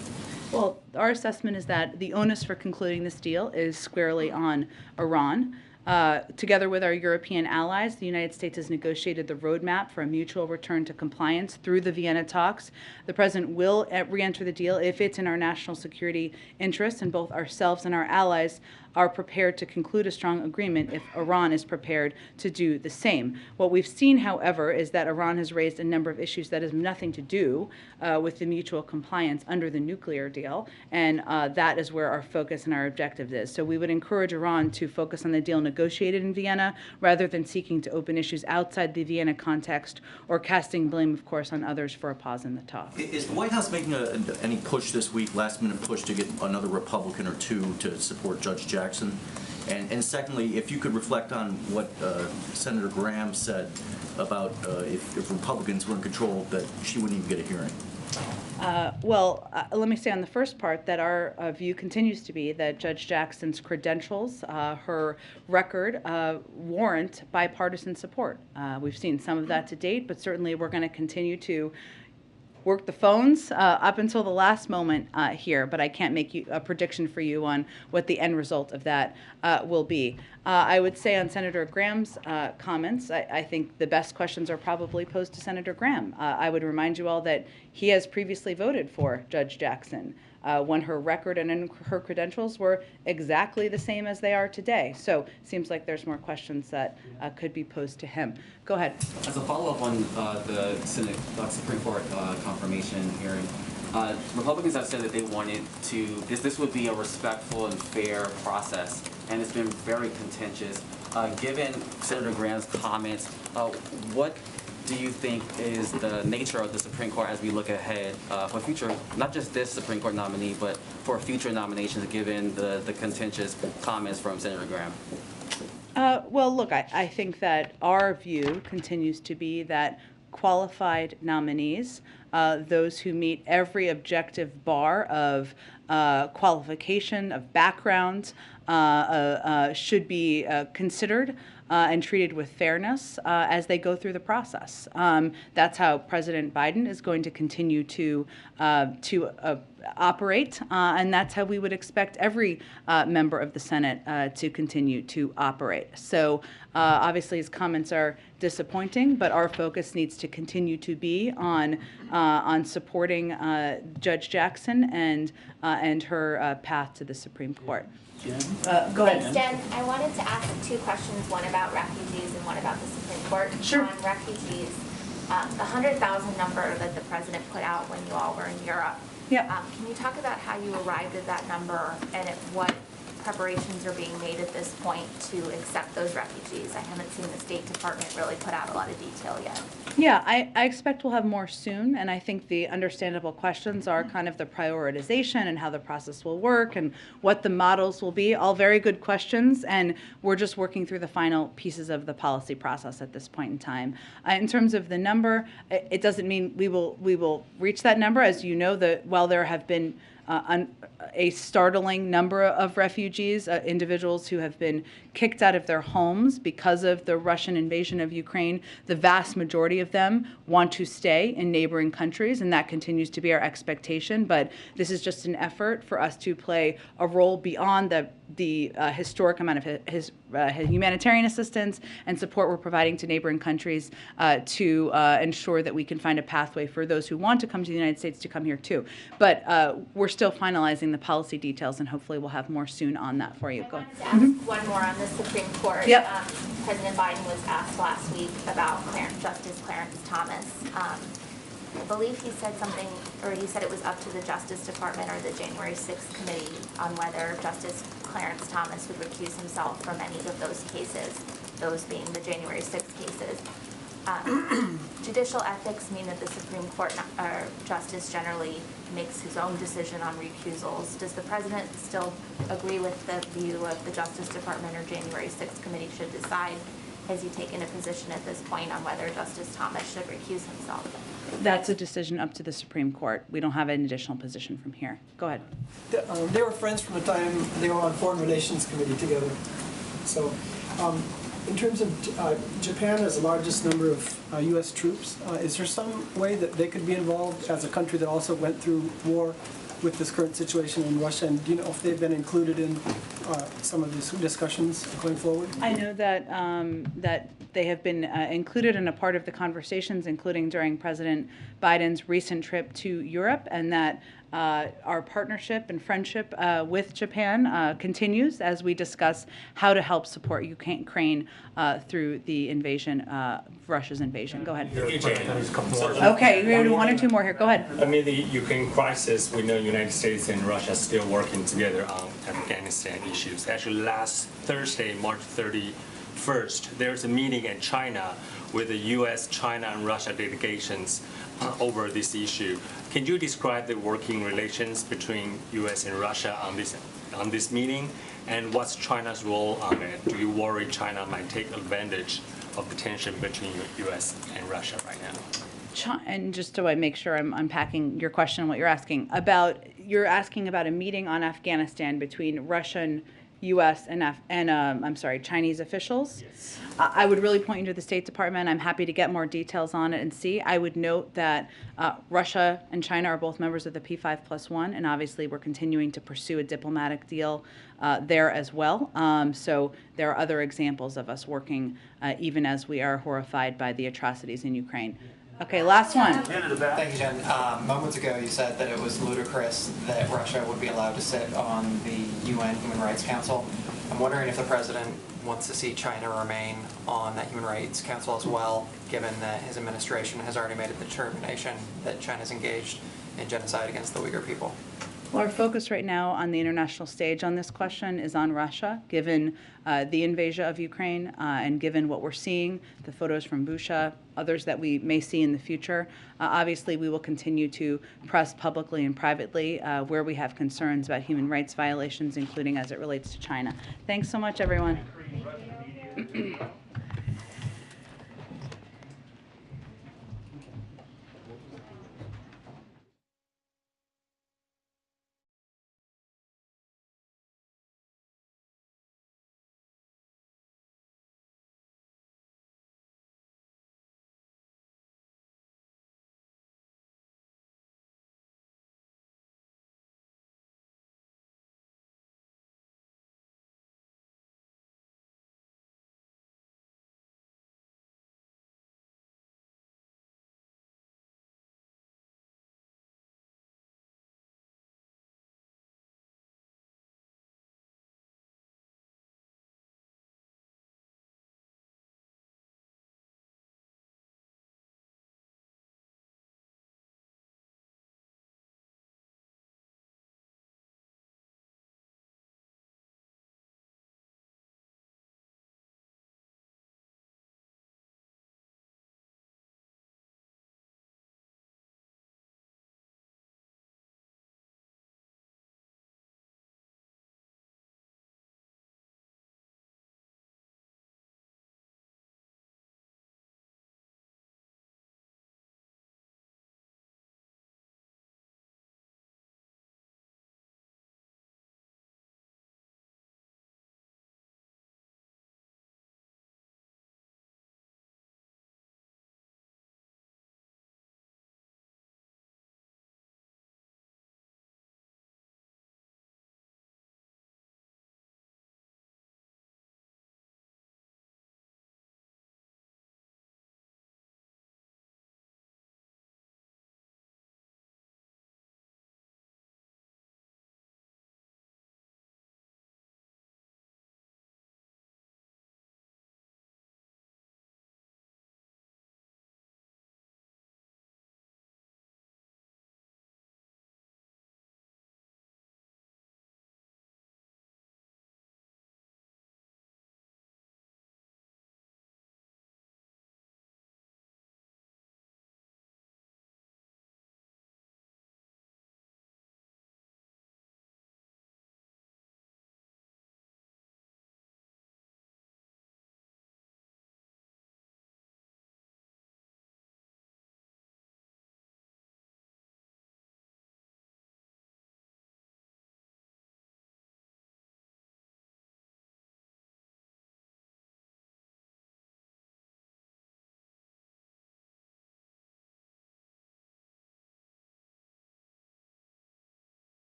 Speaker 10: Well, our assessment is that the onus for concluding this deal is squarely on Iran. Together with our European allies, the United States has negotiated the roadmap for a mutual return to compliance through the Vienna talks. The President will re-enter the deal if it's in our national security interests, and both ourselves and our allies are prepared to conclude a strong agreement if Iran is prepared to do the same. What we've seen, however, is that Iran has raised a number of issues that have nothing to do with the mutual compliance under the nuclear deal, and that is where our focus and our objective is. So we would encourage Iran to focus on the deal negotiated in Vienna rather than seeking to open issues outside the Vienna context or casting blame, of course, on others for a pause in the talks.
Speaker 1: Is the White House making any push this week, last-minute push, to get another Republican or two to support Judge Jackson? And secondly, if you could reflect on what Senator Graham said about if Republicans were in control, that she wouldn't even get a hearing.
Speaker 10: Let me say on the first part that our view continues to be that Judge Jackson's credentials, her record, warrant bipartisan support. We've seen some of that to date, but certainly we're going to continue to work the phones up until the last moment here, but I can't make a prediction for you on what the end result of that will be. I would say on Senator Graham's comments, I think the best questions are probably posed to Senator Graham. I would remind you all that he has previously voted for Judge Jackson when her record and her credentials were exactly the same as they are today. So it seems like there's more questions that could be posed to him. Go ahead.
Speaker 7: As a follow-up on the Supreme Court confirmation hearing, Republicans have said that they wanted to, this would be a respectful and fair process, and it's been very contentious. Given Senator Graham's comments, what do you think is the nature of the Supreme Court as we look ahead for future, not just this Supreme Court nominee, but for future nominations, given the contentious comments from Senator Graham?
Speaker 10: Look, I think that our view continues to be that qualified nominees, those who meet every objective bar of qualification, of background, should be considered and treated with fairness as they go through the process. That's how President Biden is going to continue to operate, and that's how we would expect every member of the Senate to continue to operate. So obviously his comments are disappointing, but our focus needs to continue to be on supporting Judge Jackson and her path to the Supreme Court. Go ahead.
Speaker 9: Jen, I wanted to ask two questions, one about refugees and one about the Supreme Court.
Speaker 10: Sure.
Speaker 9: On refugees, the 100,000 number that the president put out when you all were in Europe.
Speaker 10: Yeah.
Speaker 9: Can you talk about how you arrived at that number and what preparations are being made at this point to accept those refugees? I haven't seen the State Department really put out a lot of detail yet.
Speaker 10: Yeah, I expect we'll have more soon, and I think the understandable questions are kind of the prioritization and how the process will work and what the models will be. All very good questions, and we're just working through the final pieces of the policy process at this point in time. In terms of the number, it doesn't mean we will reach that number. As you know, while there have been a startling number of refugees, individuals who have been kicked out of their homes because of the Russian invasion of Ukraine. The vast majority of them want to stay in neighboring countries, and that continues to be our expectation. But this is just an effort for us to play a role beyond the historic amount of humanitarian assistance and support we're providing to neighboring countries to ensure that we can find a pathway for those who want to come to the United States to come here too. But we're still finalizing the policy details, and hopefully we'll have more soon on that for you. Go ahead.
Speaker 9: I wanted to ask one more on the Supreme Court.
Speaker 10: Yep.
Speaker 9: President Biden was asked last week about Justice Clarence Thomas. I believe he said something, or he said it was up to the Justice Department or the January 6th committee on whether Justice Clarence Thomas would recuse himself from any of those cases, those being the January 6th cases. Judicial ethics mean that the Supreme Court justice generally makes his own decision on recusals. Does the president still agree with the view of the Justice Department or January 6th committee should decide? Has he taken a position at this point on whether Justice Thomas should recuse himself?
Speaker 10: That's a decision up to the Supreme Court. We don't have an additional position from here. Go ahead.
Speaker 23: They were friends from the time they were on Foreign Relations Committee together. So in terms of Japan has the largest number of U.S. troops, is there some way that they could be involved as a country that also went through war with this current situation in Russia, and do you know if they've been included in some of these discussions going forward?
Speaker 10: I know that that they have been included in a part of the conversations, including during President Biden's recent trip to Europe, and that our partnership and friendship with Japan continues as we discuss how to help support Ukraine through the invasion, Russia's invasion. Go ahead. Okay, we have one or two more here. Go ahead.
Speaker 8: Amid the Ukraine crisis, we know United States and Russia are still working together on Afghanistan issues. Actually, last Thursday, March 31st, there's a meeting in China with the U.S., China, and Russia delegations over this issue. Can you describe the working relations between U.S. and Russia on this meeting, and what's China's role on it? Do you worry China might take advantage of the tension between U.S. and Russia right now?
Speaker 10: And just so I make sure I'm unpacking your question and what you're asking about, you're asking about a meeting on Afghanistan between Russian, U.S. and Chinese officials. Yes. I would really point you to the State Department. I'm happy to get more details on it and see. I would note that Russia and China are both members of the P5+1, and obviously we're continuing to pursue a diplomatic deal there as well. So there are other examples of us working even as we are horrified by the atrocities in Ukraine. Okay, last one.
Speaker 12: Thank you, Jen. Moments ago, you said that it was ludicrous that Russia would be allowed to sit on the UN Human Rights Council. I'm wondering if the president wants to see China remain on that Human Rights Council as well, given that his administration has already made a determination that China's engaged in genocide against the Uyghur people.
Speaker 10: Well, our focus right now on the international stage on this question is on Russia, given the invasion of Ukraine and given what we're seeing, the photos from Bucha, others that we may see in the future. Obviously, we will continue to press publicly and privately where we have concerns about human rights violations, including as it relates to China. Thanks so much, everyone.